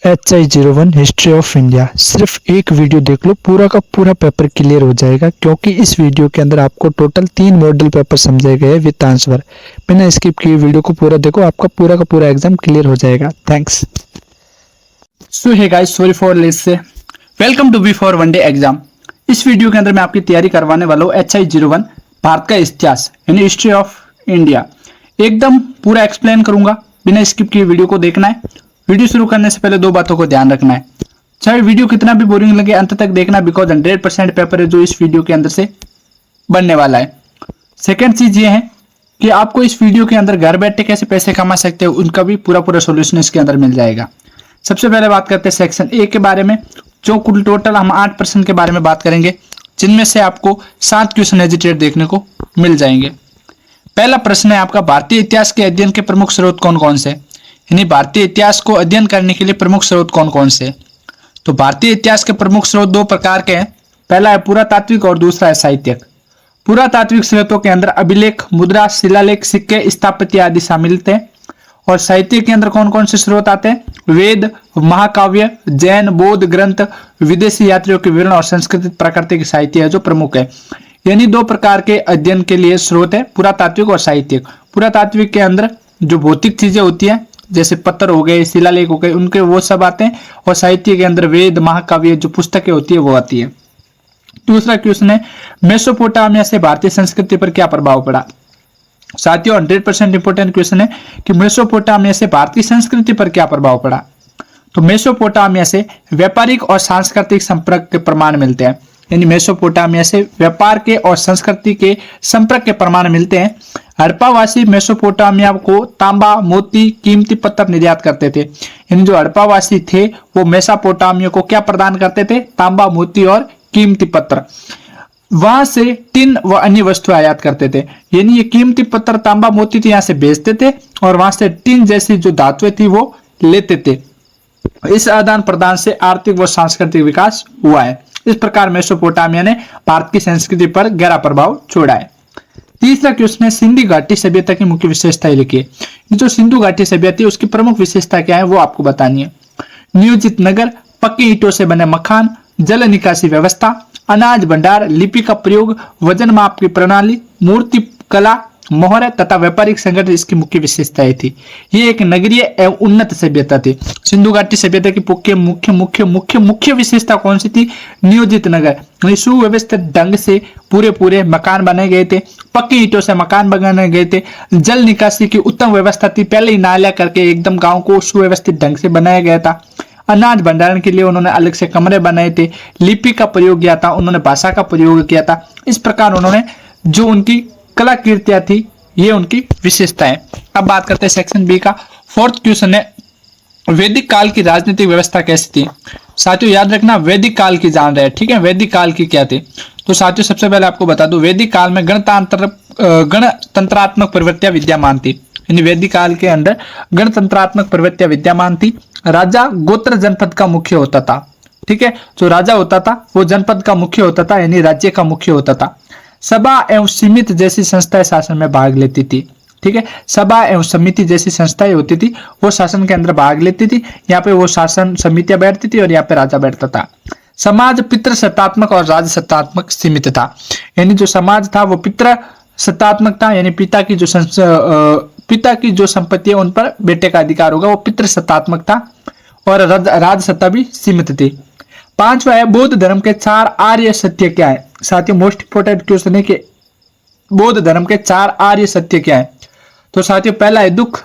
HI01 history of India. सिर्फ एक video देख लो, पूरा का पूरा पेपर क्लियर हो जाएगा, क्योंकि इस वीडियो के अंदर आपको टोटल 3 मॉडल पेपर समझाए गए विद आंसर। बिना स्किप किए वीडियो को पूरा देखो, आपका पूरा का पूरा एग्जाम क्लियर हो जाएगा। Thanks. So hey guys, sorry for late से welcome to B for one day exam. इस वीडियो के अंदर मैं आपकी तैयारी करवाने वाला हूँ HI01 भारत का इतिहास यानी हिस्ट्री ऑफ इंडिया। एकदम पूरा एक्सप्लेन करूंगा, बिना स्किप किए वीडियो को देखना है। वीडियो शुरू करने से पहले 2 बातों को ध्यान रखना है, चाहे वीडियो कितना भी बोरिंग लगे अंत तक देखना, बिकॉज 100% पेपर है जो इस वीडियो के अंदर से बनने वाला है। सेकेंड चीज ये है कि आपको इस वीडियो के अंदर घर बैठे कैसे पैसे कमा सकते हो उनका भी पूरा सोल्यूशन इसके अंदर मिल जाएगा। सबसे पहले बात करते हैं सेक्शन ए के बारे में, जो कुल टोटल हम 8% के बारे में बात करेंगे, जिनमें से आपको 7 क्वेश्चन हेजिटेट देखने को मिल जाएंगे। पहला प्रश्न है आपका, भारतीय इतिहास के अध्ययन के प्रमुख स्रोत कौन कौन से, यानी भारतीय इतिहास को अध्ययन करने के लिए प्रमुख स्रोत कौन कौन से। तो भारतीय इतिहास के प्रमुख स्रोत 2 प्रकार के हैं, पहला है पुरातात्विक और दूसरा है साहित्यिक। पुरातात्विक स्रोतों के अंदर अभिलेख, मुद्रा, शिलालेख, सिक्के, स्थापत्य आदि शामिल थे। और साहित्य के अंदर कौन कौन से स्रोत आते हैं, वेद, महाकाव्य, जैन, बौद्ध ग्रंथ, विदेशी यात्रियों के विवरण और संस्कृत प्राकृतिक साहित्य है जो प्रमुख है। यानी 2 प्रकार के अध्ययन के लिए स्रोत है, पुरातात्विक और साहित्यिक। पुरातात्विक के अंदर जो भौतिक चीजें होती हैं जैसे पत्थर हो गए, शिलालेख हो गए, उनके वो सब आते हैं। और साहित्य के अंदर वेद, महाकाव्य जो पुस्तकें होती है वो आती है। दूसरा क्वेश्चन है, मेसोपोटामिया से भारतीय संस्कृति पर क्या प्रभाव पड़ा। साथियों 100% इंपोर्टेंट क्वेश्चन है कि मेसोपोटामिया से भारतीय संस्कृति पर क्या प्रभाव पड़ा। तो मेसोपोटामिया से व्यापारिक और सांस्कृतिक संपर्क के प्रमाण मिलते हैं, यानी मेसोपोटामिया से व्यापार के और संस्कृति के संपर्क के प्रमाण मिलते हैं। हड़प्पावासी मेसोपोटामिया को तांबा, मोती, कीमती पत्थर निर्यात करते थे। यानी जो हड़प्पावासी थे वो मेसोपोटामिया को क्या प्रदान करते थे, तांबा, मोती और कीमती पत्थर। वहां से टिन व अन्य वस्तु आयात करते थे, यानी ये कीमती पत्थर, तांबा, मोती तो यहाँ से बेचते थे और वहां से टिन जैसी जो धातुएं थी वो लेते थे। इस आदान प्रदान से आर्थिक व सांस्कृतिक विकास हुआ है। इस प्रकार मेसोपोटामिया ने भारत की संस्कृति पर गहरा प्रभाव छोड़ा है। तीसरा क्वेश्चन है, सिंधु घाटी सभ्यता की मुख्य विशेषताएं लिखिए। जो सिंधु घाटी सभ्यता है उसकी प्रमुख विशेषता क्या है वो आपको बतानी है। नियोजित नगर, पक्की ईंटों से बने मकान, जल निकासी व्यवस्था, अनाज भंडार, लिपि का प्रयोग, वजन माप की प्रणाली, मूर्ति कला, मोहर तथा व्यापारिक संगठन इसकी मुख्य विशेषताएं थी। ये एक नगरीय एवं उन्नत सभ्यता थी। सिंधु घाटी सभ्यता की मुख्य विशेषता कौन सी थी, नियोजित नगर, सुव्यवस्थित ढंग से पूरे मकान बनाए गए थे, पक्की ईंटों से मकान बनाए गए थे, जल निकासी की उत्तम व्यवस्था थी, पहले ही नाला करके एकदम गांव को सुव्यवस्थित ढंग से बनाया गया था। अनाज भंडारण के लिए उन्होंने अलग से कमरे बनाए थे, लिपि का प्रयोग किया था, उन्होंने भाषा का प्रयोग किया था। इस प्रकार उन्होंने जो उनकी कलाकृतियां थी ये उनकी विशेषताएं। अब बात करते हैं सेक्शन बी का। 4th क्वेश्चन है, वैदिक काल की राजनीतिक व्यवस्था कैसी थी। साथियों याद रखना वैदिक काल की जान रहे हैं, ठीक है, वैदिक काल की क्या थी। तो साथियों सबसे पहले आपको बता दूं, वैदिक काल में गणतंत्रात्मक प्रवृत्तियां विद्यमान थी। यानी वैदिक काल के अंदर गणतंत्रात्मक प्रवृत्तियां विद्यमान थी। राजा गोत्र जनपद का मुख्य होता था, ठीक है, जो राजा होता था वो जनपद का मुख्य होता था, यानी राज्य का मुख्य होता था। सभा एवं समिति जैसी संस्थाएं शासन में भाग लेती थी, ठीक है, सभा एवं समिति जैसी संस्थाएं होती थी वो शासन के अंदर भाग लेती थी। यहाँ पे वो शासन समितियां बैठती थी और यहाँ पे राजा बैठता था। समाज पितृसत्तात्मक और राज सत्तात्मक सीमित था, यानी जो समाज था वो पितृ सत्तात्मक था, यानी पिता की जो संपत्ति है उन पर बेटे का अधिकार होगा, वो पितृ सत्तात्मक था। और राज सत्ता भी सीमित थी। 5वां है, बौद्ध धर्म के 4 आर्य सत्य क्या है। साथियों मोस्ट इंपोर्टेंट क्वेश्चन है कि बौद्ध धर्म के 4 आर्य सत्य क्या है। तो साथियों पहला है दुख,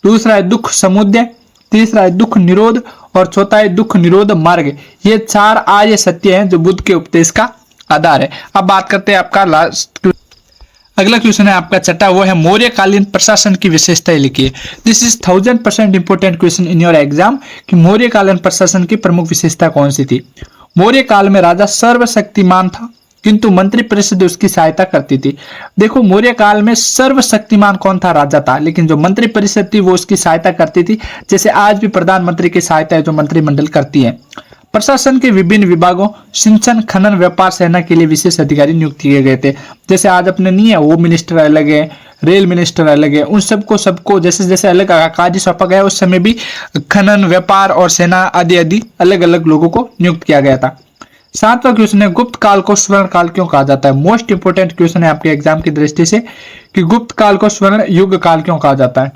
दूसरा है दुख समुदय, तीसरा है दुख निरोध और चौथा है दुख निरोध मार्ग। ये 4 आर्य सत्य हैं जो बुद्ध के उपदेश का आधार है। अब बात करते हैं आपका लास्ट, अगला क्वेश्चन है आपका छठा, वो है मौर्यकालीन प्रशासन की विशेषताएं लिखिए। This is 1000% important question in your exam कि मौर्यकालीन प्रशासन की प्रमुख विशेषता कौन सी थी। मौर्य काल में राजा सर्वशक्तिमान था किंतु मंत्री परिषद उसकी सहायता करती थी। देखो मौर्य काल में सर्वशक्तिमान कौन था, राजा था, लेकिन जो मंत्री परिषद थी वो उसकी सहायता करती थी। जैसे आज भी प्रधानमंत्री की सहायता है जो मंत्रिमंडल करती है। प्रशासन के विभिन्न विभागों सिंचन खनन व्यापार सेना के लिए विशेष अधिकारी नियुक्त किए गए थे। जैसे आज अपने नहीं है वो मिनिस्टर अलग है, रेल मिनिस्टर अलग है, उन सबको जैसे जैसे अलग कार्य सौंपा गया उस समय भी खनन व्यापार और सेना आदि आदि अलग अलग लोगों को नियुक्त किया गया था। 7वां क्वेश्चन है गुप्त काल को स्वर्ण काल क्यों कहा जाता है। मोस्ट इंपोर्टेंट क्वेश्चन है आपके एग्जाम की दृष्टि से कि गुप्त काल को स्वर्ण युग काल क्यों कहा जाता है।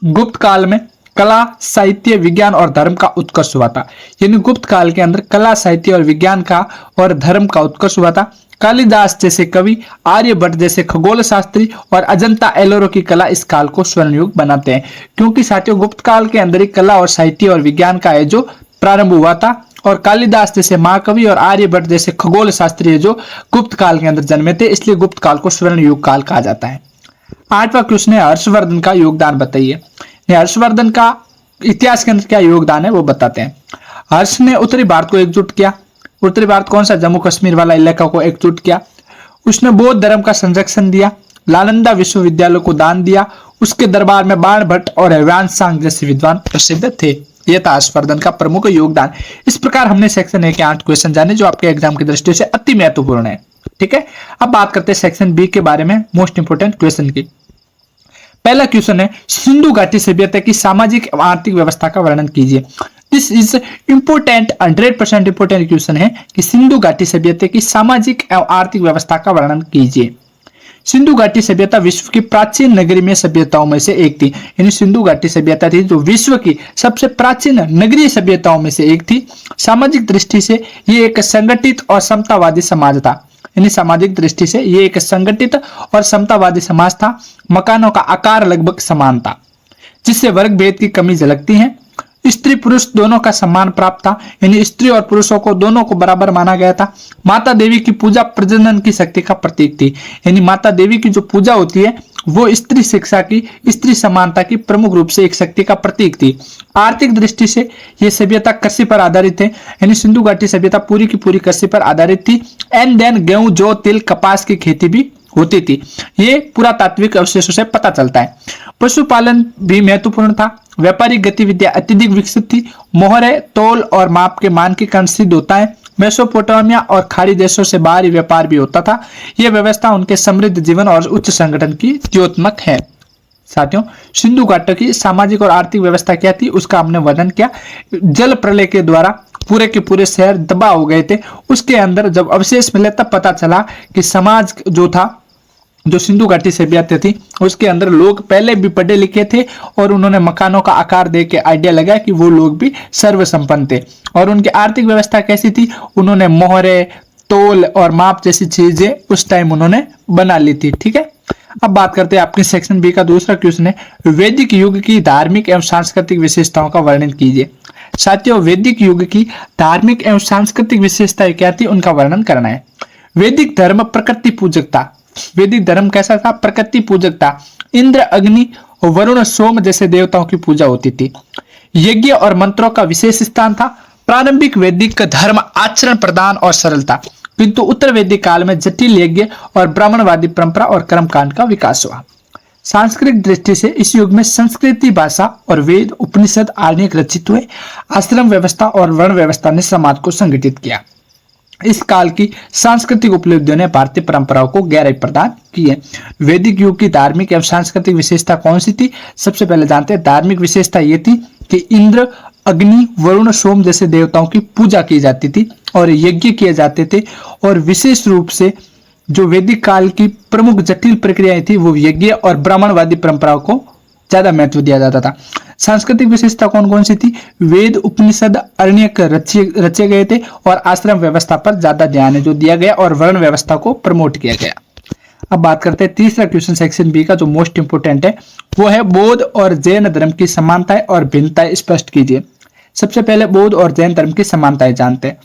गुप्त काल में कला साहित्य विज्ञान और धर्म का उत्कर्ष हुआ था। यानी गुप्त काल के अंदर कला साहित्य और विज्ञान का और धर्म का उत्कर्ष हुआ था। कालिदास जैसे कवि, आर्यभट्ट जैसे खगोल शास्त्री और अजंता एलोरा की कला इस काल को स्वर्ण युग बनाते हैं, क्योंकि साथियों गुप्त काल के अंदर ही कला और साहित्य और विज्ञान का है जो प्रारंभ हुआ था। और कालिदास जैसे महाकवि और आर्यभट्ट जैसे खगोल शास्त्री है जो गुप्त काल के अंदर जन्मे थे, इसलिए गुप्त काल को स्वर्ण युग काल कहा जाता है। 8वां क्वेश्चन है हर्षवर्धन का योगदान बताइए। हर्षवर्धन का इतिहास के अंदर क्या योगदान है वो बताते हैं। हर्ष ने उत्तरी भारत को एकजुट किया। उत्तरी भारत कौन सा, जम्मू कश्मीर वाला इलाका को एकजुट किया। उसने बौद्ध धर्म का संरक्षण दिया, नालंदा विश्वविद्यालय को दान दिया। उसके दरबार में बाण भट्ट और ह्वेनसांग जैसे विद्वान प्रसिद्ध थे। यह था हर्षवर्धन का प्रमुख योगदान। इस प्रकार हमने सेक्शन ए के 8 क्वेश्चन जाने जो आपके एग्जाम की दृष्टि से अति महत्वपूर्ण है। ठीक है, अब बात करते हैं सेक्शन बी के बारे में, मोस्ट इंपोर्टेंट क्वेश्चन की। पहला क्वेश्चन है सिंधु घाटी सभ्यता की सामाजिक एवं आर्थिक व्यवस्था का वर्णन कीजिए। This is important 100% important question है कि सिंधु घाटी सभ्यता की सामाजिक एवं आर्थिक व्यवस्था का वर्णन कीजिए। सिंधु घाटी सभ्यता विश्व की प्राचीन नगरीय सभ्यताओं में से एक थी। यानी सिंधु घाटी सभ्यता थी जो विश्व की सबसे प्राचीन नगरीय सभ्यताओं में से एक थी। सामाजिक दृष्टि से ये एक संगठित और समतावादी समाज था। यानी सामाजिक दृष्टि से ये एक संगठित और समतावादी समाज था। मकानों का आकार लगभग समान था, जिससे वर्ग भेद की कमी झलकती है। स्त्री पुरुष दोनों का सम्मान प्राप्त था। यानी स्त्री और पुरुषों को दोनों को बराबर माना गया था। माता देवी की पूजा प्रजनन की शक्ति का प्रतीक थी। यानी माता देवी की जो पूजा होती है वो स्त्री शिक्षा की, स्त्री समानता की प्रमुख रूप से एक शक्ति का प्रतीक थी। आर्थिक दृष्टि से यह सभ्यता कृषि पर आधारित है। यानी सिंधु घाटी सभ्यता पूरी की पूरी कृषि पर आधारित थी। एंड देन गेहूं, जौ, तिल, कपास की खेती भी होती थी। ये पुरातात्विक अवशेषों से पता चलता है। पशुपालन भी महत्वपूर्ण था। व्यापारिक गतिविधियां अत्यधिक विकसित थी। मोहरे, तौल और माप के मानकीकरण सिद्ध होता है। मेसोपोटामिया और खाड़ी देशों से बाहरी व्यापार भी होता था। यह व्यवस्था उनके समृद्ध जीवन और उच्च संगठन की द्योतक है। साथियों, सिंधु घाटी की सामाजिक और आर्थिक व्यवस्था क्या थी उसका हमने वर्णन किया। जल प्रलय के द्वारा पूरे के पूरे शहर तबाह हो गए थे। उसके अंदर जब अवशेष मिले तब पता चला कि समाज जो था, जो सिंधु घाटी सभ्यता थी, उसके अंदर लोग पहले भी पढ़े लिखे थे और उन्होंने मकानों का आकार देख के आइडिया लगाया कि वो लोग भी सर्वसंपन्न थे। और उनकी आर्थिक व्यवस्था कैसी थी, उन्होंने मोहरे, तोल और माप जैसी चीजें उस टाइम उन्होंने बना ली थी। ठीक है, अब बात करते हैं आपके सेक्शन बी का दूसरा क्वेश्चन है वैदिक युग की धार्मिक एवं सांस्कृतिक विशेषताओं का वर्णन कीजिए। साथियों, वैदिक युग की धार्मिक एवं सांस्कृतिक विशेषताएं क्या थी उनका वर्णन करना है। वैदिक धर्म प्रकृति पूजक था। वैदिक धर्म कैसा था, प्रकृति पूजक था। इंद्र, अग्नि, वरुण, सोम जैसे देवताओं की पूजा होती थी। यज्ञ और मंत्रों का विशेष स्थान था। प्रारंभिक वैदिक धर्म आचरण प्रधान और सरल था, किंतु उत्तर वैदिक काल में जटिल यज्ञ और ब्राह्मणवादी परंपरा और कर्मकांड का विकास हुआ। सांस्कृतिक दृष्टि से इस युग में संस्कृति भाषा और वेद उपनिषद अनेक रचित हुए। आश्रम व्यवस्था और वर्ण व्यवस्था ने समाज को संगठित किया। इस काल की सांस्कृतिक उपलब्धियों ने भारतीय परंपराओं को गहराई प्रदान की है। वैदिक युग की धार्मिक एवं सांस्कृतिक विशेषता कौन सी थी, सबसे पहले जानते हैं। धार्मिक विशेषता ये थी कि इंद्र, अग्नि, वरुण, सोम जैसे देवताओं की पूजा की जाती थी और यज्ञ किए जाते थे। और विशेष रूप से जो वैदिक काल की प्रमुख जटिल प्रक्रियाएं थी वो यज्ञ और ब्राह्मणवादी परंपराओं को ज्यादा महत्व दिया जाता था। सांस्कृतिक विशेषता कौन कौन सी थी, वेद, उपनिषद, अरण्यक रचे गए थे और आश्रम व्यवस्था पर ज्यादा ध्यान जो दिया गया और वर्ण व्यवस्था को प्रमोट किया गया। अब बात करते हैं तीसरा क्वेश्चन सेक्शन बी का जो मोस्ट इंपोर्टेंट है, वो है बौद्ध और जैन धर्म की समानताएं और भिन्नताएं स्पष्ट कीजिए। सबसे पहले बौद्ध और जैन धर्म की समानताएं जानते हैं।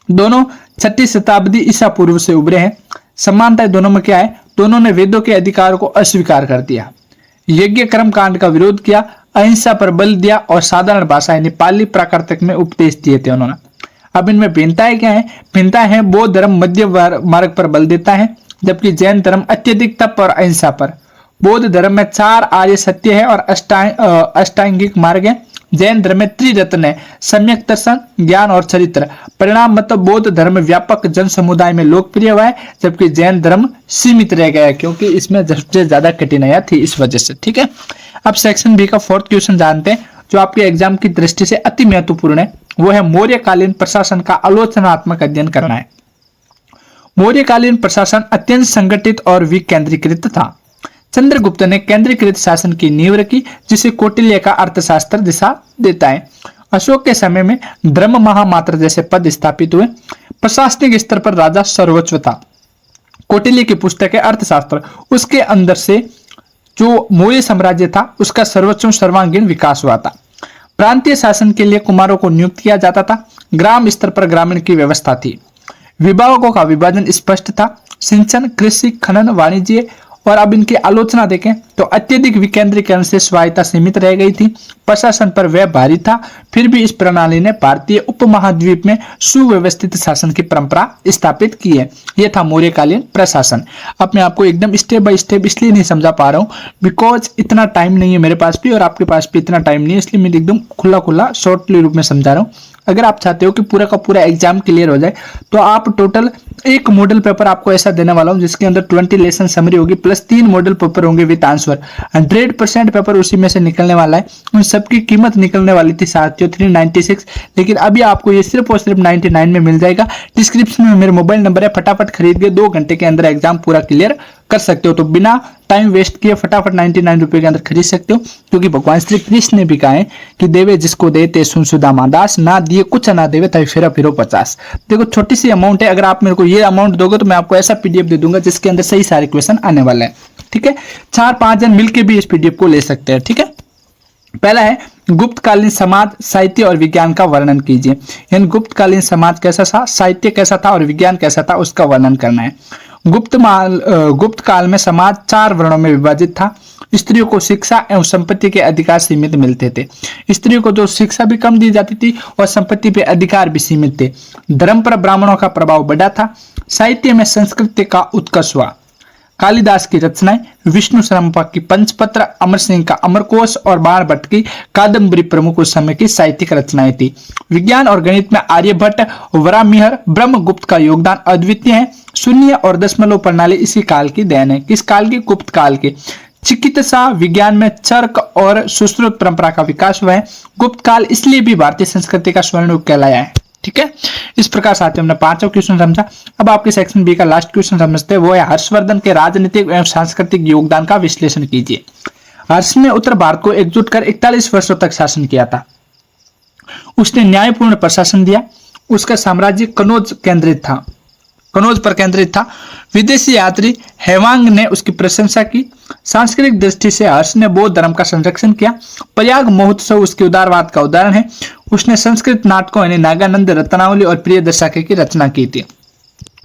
दोनों 6वीं शताब्दी ईसा पूर्व से उभरे हैं। समानताएं दोनों में क्या है, दोनों ने वेदों के अधिकार को अस्वीकार कर दिया, यज्ञ कर्म कांड का विरोध किया, अहिंसा पर बल दिया और साधारण भाषा यानी पाली प्राकृतिक में उपदेश दिए थे उन्होंने। अब इनमें भिन्नताएं क्या है, भिन्नताएं है बौद्ध धर्म मध्य मार्ग पर बल देता है, जबकि जैन धर्म अत्यधिक तप और अहिंसा पर, बौद्ध धर्म में 4 आर्य सत्य है और अष्टांगिक मार्ग है। जैन धर्म में त्रिरत्न है, सम्यक दर्शन, ज्ञान और चरित्र। परिणाम मतलब बौद्ध धर्म व्यापक जन समुदाय में लोकप्रिय हुआ है, जबकि जैन धर्म सीमित रह गया है, क्योंकि इसमें सबसे ज्यादा कठिनाइयां थी इस वजह से। ठीक है, अब सेक्शन बी का 4th क्वेश्चन जानते हैं, जो आपके एग्जाम की दृष्टि से अति महत्वपूर्ण है। वो है मौर्यकालीन प्रशासन का आलोचनात्मक अध्ययन करना है। मौर्यकालीन प्रशासन अत्यंत संगठित और विकेंद्रीकृत था। चंद्रगुप्त ने केंद्रीकृत शासन की नींव रखी, जिसे कौटिल्य का अर्थशास्त्र दिशा देता है। अशोक के समय में धर्म महामात्र जैसे पद स्थापित हुए। प्रशासनिक स्तर पर राजा सर्वोच्च था। कौटिल्य की पुस्तक है अर्थशास्त्र, उसके अंदर से जो मौर्य साम्राज्य था उसका सर्वोच्च सर्वांगीण विकास हुआ था। प्रांतीय शासन के लिए कुमारों को नियुक्त किया जाता था। ग्राम स्तर पर ग्रामीण की व्यवस्था थी। विभागों का विभाजन स्पष्ट था। सिंचन, कृषि, खनन, वाणिज्य। और अब इनकी आलोचना देखें तो अत्यधिक विकेंद्रीकरण से स्वायत्ता सीमित रह गई थी। प्रशासन पर वह भारी था, फिर भी इस प्रणाली ने भारतीय उपमहाद्वीप में सुव्यवस्थित शासन की परंपरा स्थापित की है। यह था मौर्यकालीन प्रशासन। अब मैं आपको एकदम स्टेप बाय स्टेप इसलिए नहीं समझा पा रहा हूँ बिकॉज इतना टाइम नहीं है मेरे पास भी और आपके पास भी इतना टाइम नहीं है, इसलिए मैं एकदम खुला शॉर्टली रूप में समझा रहा हूँ। अगर आप चाहते हो कि पूरा का पूरा एग्जाम क्लियर हो जाए तो आप टोटल एक मॉडल पेपर आपको ऐसा देने वाला हूं जिसके अंदर 20 लेसन समरी होगी प्लस 3 मॉडल पेपर होंगे विद आंसर। 100% पेपर उसी में से निकलने वाला है। उन सबकी कीमत निकलने वाली थी साथियों 396, लेकिन अभी आपको ये सिर्फ और सिर्फ 99 में मिल जाएगा। डिस्क्रिप्शन में मेरा मोबाइल नंबर है, फटाफट खरीद के 2 घंटे के अंदर एग्जाम पूरा क्लियर कर सकते हो। तो बिना टाइम वेस्ट किए फटाफट 99 रुपए के अंदर खरीद सकते हो, क्योंकि भगवान श्री कृष्ण ने भी कहा है कि देवे जिसको देते सुन सुदामा दास, ना दिए कुछ ना देवे तभी फिर फिरो 50। देखो छोटी सी अमाउंट है, अगर आप मेरे को ये अमाउंट दोगे तो मैं आपको ऐसा पीडीएफ दे दूंगा जिसके अंदर सही सारे क्वेश्चन आने वाले हैं। ठीक है, 4-5 जन मिलकर भी इस पीडीएफ को ले सकते हैं। ठीक है, पहला है गुप्तकालीन समाज, साहित्य और विज्ञान का वर्णन कीजिए। यानी गुप्तकालीन समाज कैसा था, साहित्य कैसा था और विज्ञान कैसा था, उसका वर्णन करना है। गुप्त काल में समाज 4 वर्णों में विभाजित था। स्त्रियों को शिक्षा एवं संपत्ति के अधिकार सीमित मिलते थे। स्त्रियों को जो शिक्षा भी कम दी जाती थी और संपत्ति पे अधिकार भी सीमित थे। धर्म पर ब्राह्मणों का प्रभाव बढ़ा था। साहित्य में संस्कृत का उत्कर्ष हुआ। कालिदास की रचनाएं, विष्णु शर्मा की पंचपत्र, अमर सिंह का अमरकोश और बाण भट्ट की कादम्बरी प्रमुख उस समय की साहित्यिक रचनाएं थी। विज्ञान और गणित में आर्यभट्ट, वराहमिहिर, ब्रह्मगुप्त का योगदान अद्वितीय है। शून्य और दशमलव प्रणाली इसी काल की देन है। किस काल की? गुप्त काल की। चिकित्सा विज्ञान में चर्क और सुश्रुत परंपरा का विकास हुआ है। गुप्त काल इसलिए भी भारतीय संस्कृति का स्वर्ण युग कहलाया है। ठीक है, इस प्रकार साथियों हमने 5वां क्वेश्चन समझा। अब आपके सेक्शन बी का लास्ट क्वेश्चन समझते हैं, वो है हर्षवर्धन के राजनीतिक एवं सांस्कृतिक योगदान का विश्लेषण कीजिए। हर्ष ने उत्तर भारत को एकजुट कर 41 वर्षों तक शासन किया था। उसने न्यायपूर्ण प्रशासन दिया। उसका साम्राज्य कनौज पर केंद्रित था। विदेशी यात्री हेवांग ने उसकी प्रशंसा की। सांस्कृतिक दृष्टि से हर्ष ने बौद्ध धर्म का संरक्षण किया। प्रयाग महोत्सव उसके उदारवाद का उदाहरण है। उसने संस्कृत नाटकों यानी नागानंद, रत्नावली और प्रियदर्शिका की रचना की थी।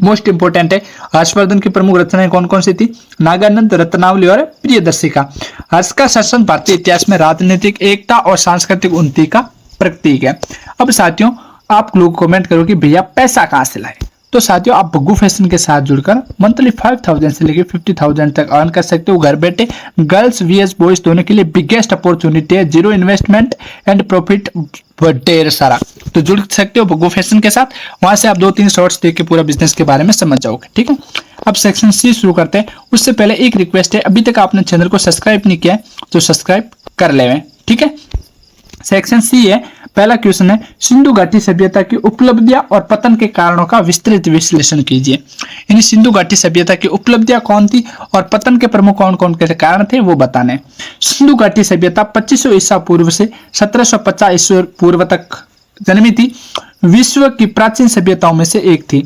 मोस्ट इंपोर्टेंट है, हर्षवर्धन की प्रमुख रचनाएं कौन कौन सी थी? नागानंद, रत्नावली और प्रियदर्शिका। हर्ष का शासन भारतीय इतिहास में राजनीतिक एकता और सांस्कृतिक उन्नति का प्रतीक है। अब साथियों आप लोग कमेंट करो कि भैया पैसा कहां से लाए, तो साथियों आप बग्गू फैशन के साथ जुड़कर मंथली 5000 से लेकर 50,000 तक अर्न कर सकते हो घर बैठे। गर्ल्स वीएस बॉयज दोनों के लिए बिगेस्ट अपॉर्चुनिटी है, 0 इन्वेस्टमेंट एंड प्रॉफिट ढेर सारा। तो जुड़ सकते हो बग्गू फैशन के साथ, वहां से आप 2-3 शॉर्ट्स देख के पूरा बिजनेस के बारे में समझ जाओगे। ठीक है, अब सेक्शन सी शुरू करते हैं। उससे पहले एक रिक्वेस्ट है, अभी तक आपने चैनल को सब्सक्राइब नहीं किया है तो सब्सक्राइब कर ले। ठीक है, सेक्शन सी है, पहला क्वेश्चन है सिंधु घाटी सभ्यता की उपलब्धियां और पतन के कारणों का विस्तृत विश्लेषण कीजिए। यानी सिंधु घाटी सभ्यता की उपलब्धियां कौन थी और पतन के प्रमुख कौन कौन के कारण थे वो बताने। सिंधु घाटी सभ्यता 2500 ईसा पूर्व से 1750 ईसा पूर्व तक जन्मी थी। विश्व की प्राचीन सभ्यताओं में से एक थी,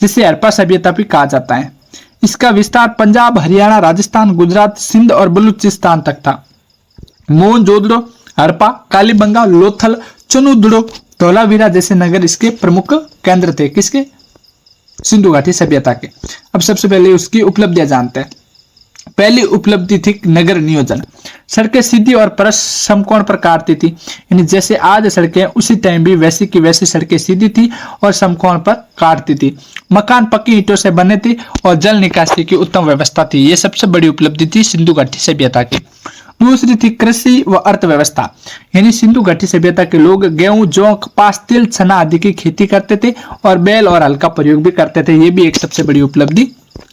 जिसे हड़प्पा सभ्यता भी कहा जाता है। इसका विस्तार पंजाब, हरियाणा, राजस्थान, गुजरात, सिंध और बलूचिस्तान तक था। मोहनजोदड़ो, हड़प्पा, कालीबंगा, लोथल, चनुदड़ो, धौलावीरा जैसे नगर इसके प्रमुख केंद्र थे। किसके? सिंधु घाटी सभ्यता के। अब सबसे पहले उसकी उपलब्धियां जानते हैं। पहली उपलब्धि थी नगर नियोजन। सड़कें सीधी और परस समकोण पर काटती थी, यानी जैसे आज सड़कें उसी टाइम भी वैसी की वैसी सड़कें सीधी थी और समकोण पर काटती थी। मकान पक्की ईंटों से बने थे और जल निकासी की उत्तम व्यवस्था थी। ये सबसे बड़ी उपलब्धि थी सिंधु घाटी सभ्यता की। दूसरी थी कृषि व अर्थव्यवस्था, यानी सिंधु घाटी सभ्यता के लोग गेहूं, जौ, कपास, तिल, चना आदि की खेती करते थे और बैल और हल का प्रयोग भी करते थे। ये भी एक सबसे बड़ी उपलब्धि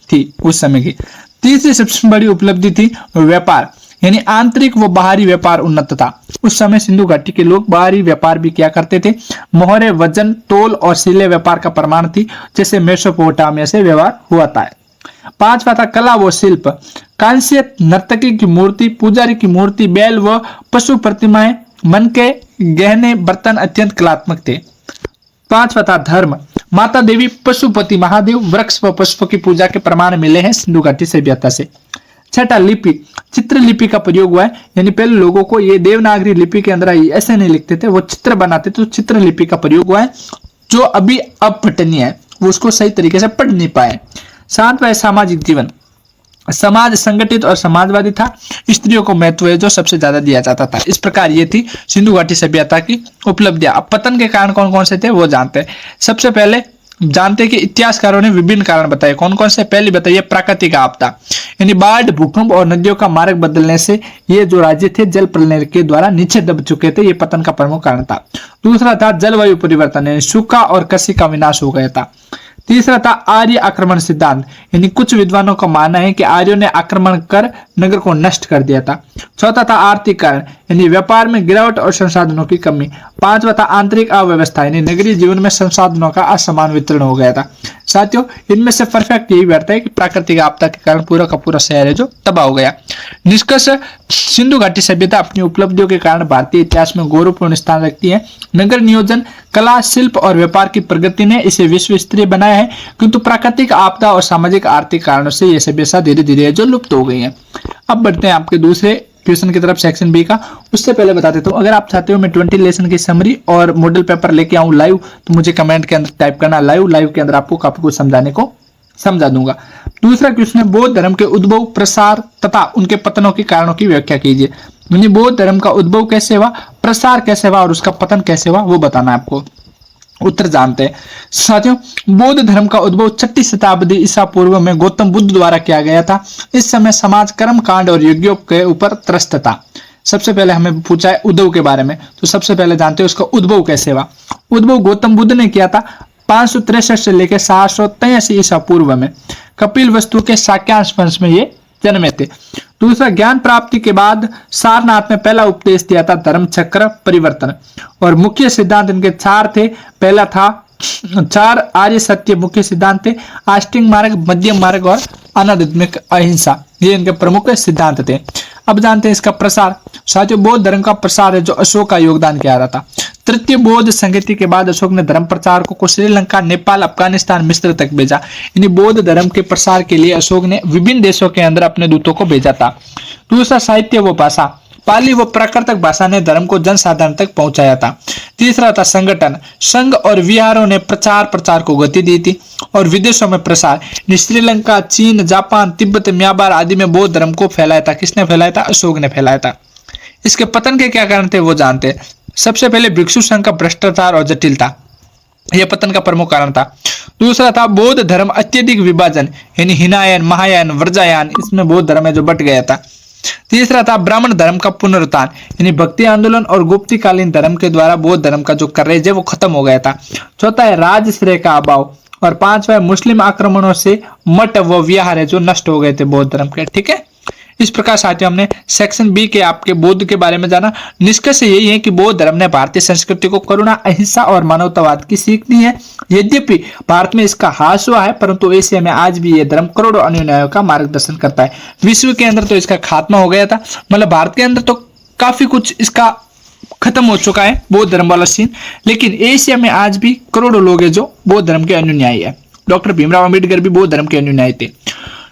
थी उस समय की। तीसरी सबसे बड़ी उपलब्धि थी व्यापार, यानी आंतरिक व बाहरी व्यापार उन्नत था। उस समय सिंधु घाटी के लोग बाहरी व्यापार भी किया करते थे। मोहरे, वजन, तोल और सिले व्यापार का प्रमाण थी, जैसे मेसोपोटामिया से व्यवहार हुआ था। पांचवा था कला व शिल्प। कांस्य नर्तकी की मूर्ति, पुजारी की मूर्ति, बैल व पशु प्रतिमाएं, मन के गहने, बर्तन अत्यंत कलात्मक थे। पांचवा था धर्म। माता देवी, पशुपति महादेव, वृक्ष व पुष्प की पूजा के प्रमाण मिले हैं सिंधु घाटी सभ्यता से। छठा लिपि, चित्र लिपि का प्रयोग हुआ है, यानी पहले लोगों को ये देवनागरी लिपि के अंदर ऐसे नहीं लिखते थे, वो चित्र बनाते थे, तो चित्र लिपि का प्रयोग हुआ है, जो अभी अपठनीय है, वो उसको सही तरीके से पढ़ नहीं पाए। सातवां है सामाजिक जीवन। समाज संगठित और समाजवादी था। स्त्रियों को महत्व है जो सबसे ज्यादा दिया जाता था। इस प्रकार ये थी सिंधु घाटी सभ्यता की उपलब्धियां। अब पतन के कारण कौन कौन से थे वो जानते हैं। सबसे पहले जानते हैं कि इतिहासकारों ने विभिन्न कारण बताए। कौन कौन से? पहली बताइए प्राकृतिक आपदा, यानी बाढ़, भूकंप और नदियों का मार्ग बदलने से ये जो राज्य थे जल प्रलय के द्वारा नीचे दब चुके थे। ये पतन का प्रमुख कारण था। दूसरा था जलवायु परिवर्तन, यानी सूखा और कृषि का विनाश हो गया था। तीसरा था आर्य आक्रमण सिद्धांत, यानी कुछ विद्वानों का मानना है कि आर्यों ने आक्रमण कर नगर को नष्ट कर दिया था। चौथा था आर्थिक कारण, यानी व्यापार में गिरावट और संसाधनों की कमी। पांचवा था आंतरिक अव्यवस्था, यानी नगरीय जीवन में संसाधनों का असमान वितरण हो गया था। साथियों, इनमें से परफेक्ट यही बैठता है कि प्राकृतिक आपदा के कारण पूरा का पूरा शहर है जो तबाह हो गया। निष्कर्ष, सिंधु घाटी सभ्यता अपनी उपलब्धियों के कारण भारतीय इतिहास में गौरवपूर्ण स्थान रखती है। नगर नियोजन, कला, शिल्प और व्यापार की प्रगति ने इसे विश्व स्तरीय बनाया है, किंतु प्राकृतिक आपदा और सामाजिक आर्थिक कारणों से यह सभ्यता धीरे धीरे जो लुप्त हो गई है। अब बढ़ते हैं आपके दूसरे क्वेश्चन की तरफ, सेक्शन बी का। उससे पहले बता देता हूँ, अगर आप चाहते हो मैं 20 लेसन की समरी और मॉडल पेपर लेके आऊं लाइव, तो मुझे कमेंट के अंदर टाइप करना लाइव के अंदर आपको काफी कुछ समझा दूंगा। दूसरा क्वेश्चन है बौद्ध धर्म के उद्भव, प्रसार तथा उनके पतनों के कारणों की व्याख्या कीजिए। यानी बौद्ध धर्म का उद्भव कैसे हुआ, प्रसार कैसे हुआ और उसका पतन कैसे हुआ वो बताना है आपको। उत्तर जानते हैं साथियों। बौद्ध धर्म का उद्भव 6वीं शताब्दी ईसा पूर्व में गौतम बुद्ध द्वारा किया गया था। इस समय समाज कर्म कांड और यज्ञों के ऊपर त्रस्त था। सबसे पहले हमें पूछा है उद्भव के बारे में, तो सबसे पहले जानते हैं उसका उद्भव कैसे हुआ। उद्भव गौतम बुद्ध ने किया था 563 से लेकर 783 ईसा पूर्व में। कपिल वस्तु के शाक्यांश वंश में ये जन्मे थे। दूसरा, ज्ञान प्राप्ति के बाद सारनाथ में पहला उपदेश दिया था धर्म चक्र परिवर्तन, और मुख्य सिद्धांत इनके 4 थे। पहला था 4 आर्य सत्य मुख्य सिद्धांत थे। आष्टिंग मार्ग, मध्यम मार्ग और अनाध्यात्मिक अहिंसा, ये इनके प्रमुख सिद्धांत थे। अब जानते हैं इसका प्रसार। साथियों, बौद्ध धर्म का प्रसार है जो अशोक का योगदान किया रहा था। तृतीय बौद्ध संगति के बाद अशोक ने धर्म प्रचार को श्रीलंका, नेपाल, अफगानिस्तान, मिस्र तक भेजा। यानी बौद्ध धर्म के प्रसार के लिए अशोक ने विभिन्न देशों के अंदर अपने दूतों को भेजा था। दूसरा, साहित्य व भाषा। पाली व प्राकृतिक भाषा ने धर्म को जनसाधारण तक पहुंचाया था। तीसरा था संगठन। संघ और विहारों ने प्रचार को गति दी थी। और विदेशों में प्रसार, श्रीलंका, चीन, जापान, तिब्बत, म्यांमार आदि में बौद्ध धर्म को फैलाया था। किसने फैलाया था? अशोक ने फैलाया था। इसके पतन के क्या कारण थे वो जानते हैं। सबसे पहले भिक्षु संघ का भ्रष्टाचार और जटिलता, यह पतन का प्रमुख कारण था। दूसरा था बौद्ध धर्म अत्यधिक विभाजन, यानी हिनायन, महायान, व्रजायान, इसमें बौद्ध धर्म है जो बट गया था। तीसरा था ब्राह्मण धर्म का पुनरुत्थान, यानी भक्ति आंदोलन और गुप्तकालीन धर्म के द्वारा बौद्ध धर्म का जो करेज है वो खत्म हो गया था। चौथा है राजश्रेय का अभाव, और पांचवा है मुस्लिम आक्रमणों से मठ व विहार है जो नष्ट हो गए थे बौद्ध धर्म के। ठीक है, इस प्रकार साथियों हमने सेक्शन बी के आपके बौद्ध के बारे में जाना। निष्कर्ष यही है कि बौद्ध धर्म ने भारतीय संस्कृति को करुणा, अहिंसा और मानवतावाद की सीख दी है। यद्यपि भारत में इसका ह्रास हुआ है, परंतु एशिया में आज भी यह धर्म करोड़ों अनुयायियों का मार्गदर्शन करता है। विश्व के अंदर तो इसका खात्मा हो गया था, मतलब भारत के अंदर तो काफी कुछ इसका खत्म हो चुका है बौद्ध धर्म वाला सीन, लेकिन एशिया में आज भी करोड़ों लोग हैं जो बौद्ध धर्म के अनुयायी है। डॉक्टर भीमराव अम्बेडकर भी बौद्ध धर्म के अनुयायी थे।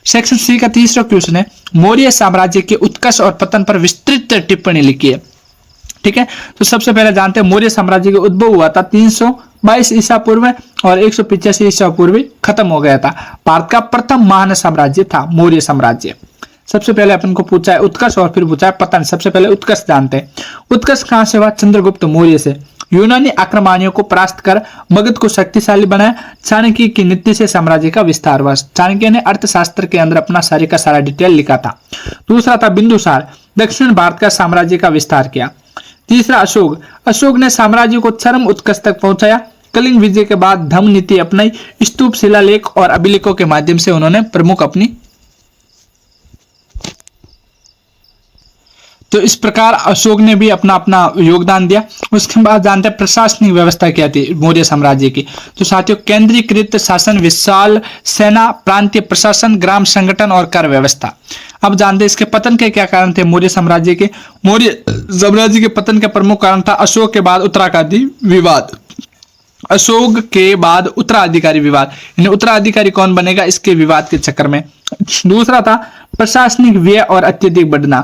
सेक्शन सी का तीसरा क्वेश्चन है मौर्य साम्राज्य के उत्कर्ष और पतन पर विस्तृत टिप्पणी लिखी है। ठीक है, तो सबसे पहले जानते हैं मौर्य साम्राज्य का उद्भव हुआ था 322 ईसा पूर्व में और 185 ईसा पूर्व खत्म हो गया था। भारत का प्रथम महान साम्राज्य था मौर्य साम्राज्य। सबसे पहले अपन को पूछा है उत्कर्ष और फिर पूछा है पतन। सबसे पहले उत्कर्ष जानते हैं। उत्कर्ष कहां से हुआ? चंद्रगुप्त मौर्य से। यूनानी आक्रमणियों को परास्त कर मगध को शक्तिशाली बनाया। चाणक्य की नीति से साम्राज्य का विस्तार हुआ। चाणक्य ने अर्थशास्त्र के अंदर अपना सारे का सारा डिटेल लिखा था। दूसरा था बिंदुसार, दक्षिण भारत का साम्राज्य का विस्तार किया। तीसरा अशोक, अशोक ने साम्राज्य को चरम उत्कर्ष तक पहुंचाया। कलिंग विजय के बाद धम्म नीति अपनाई। स्तूप, शिलालेख और अभिलेखों के माध्यम से उन्होंने प्रमुख अपनी। तो इस प्रकार अशोक ने भी अपना अपना योगदान दिया। उसके बाद जानते हैं प्रशासनिक व्यवस्था क्या थी मौर्य साम्राज्य की। तो साथियों, केंद्रीकृत शासन, विशाल सेना, प्रांतीय प्रशासन, ग्राम संगठन और कर व्यवस्था। अब जानते हैं इसके पतन के क्या कारण थे मौर्य साम्राज्य के। मौर्य साम्राज्य के पतन का प्रमुख कारण था अशोक के बाद उत्तराधिकारी विवाद। अशोक के बाद उत्तराधिकारी विवाद, यानी उत्तराधिकारी कौन बनेगा इसके विवाद के चक्कर में। दूसरा था प्रशासनिक व्यय और अत्यधिक बढ़ना।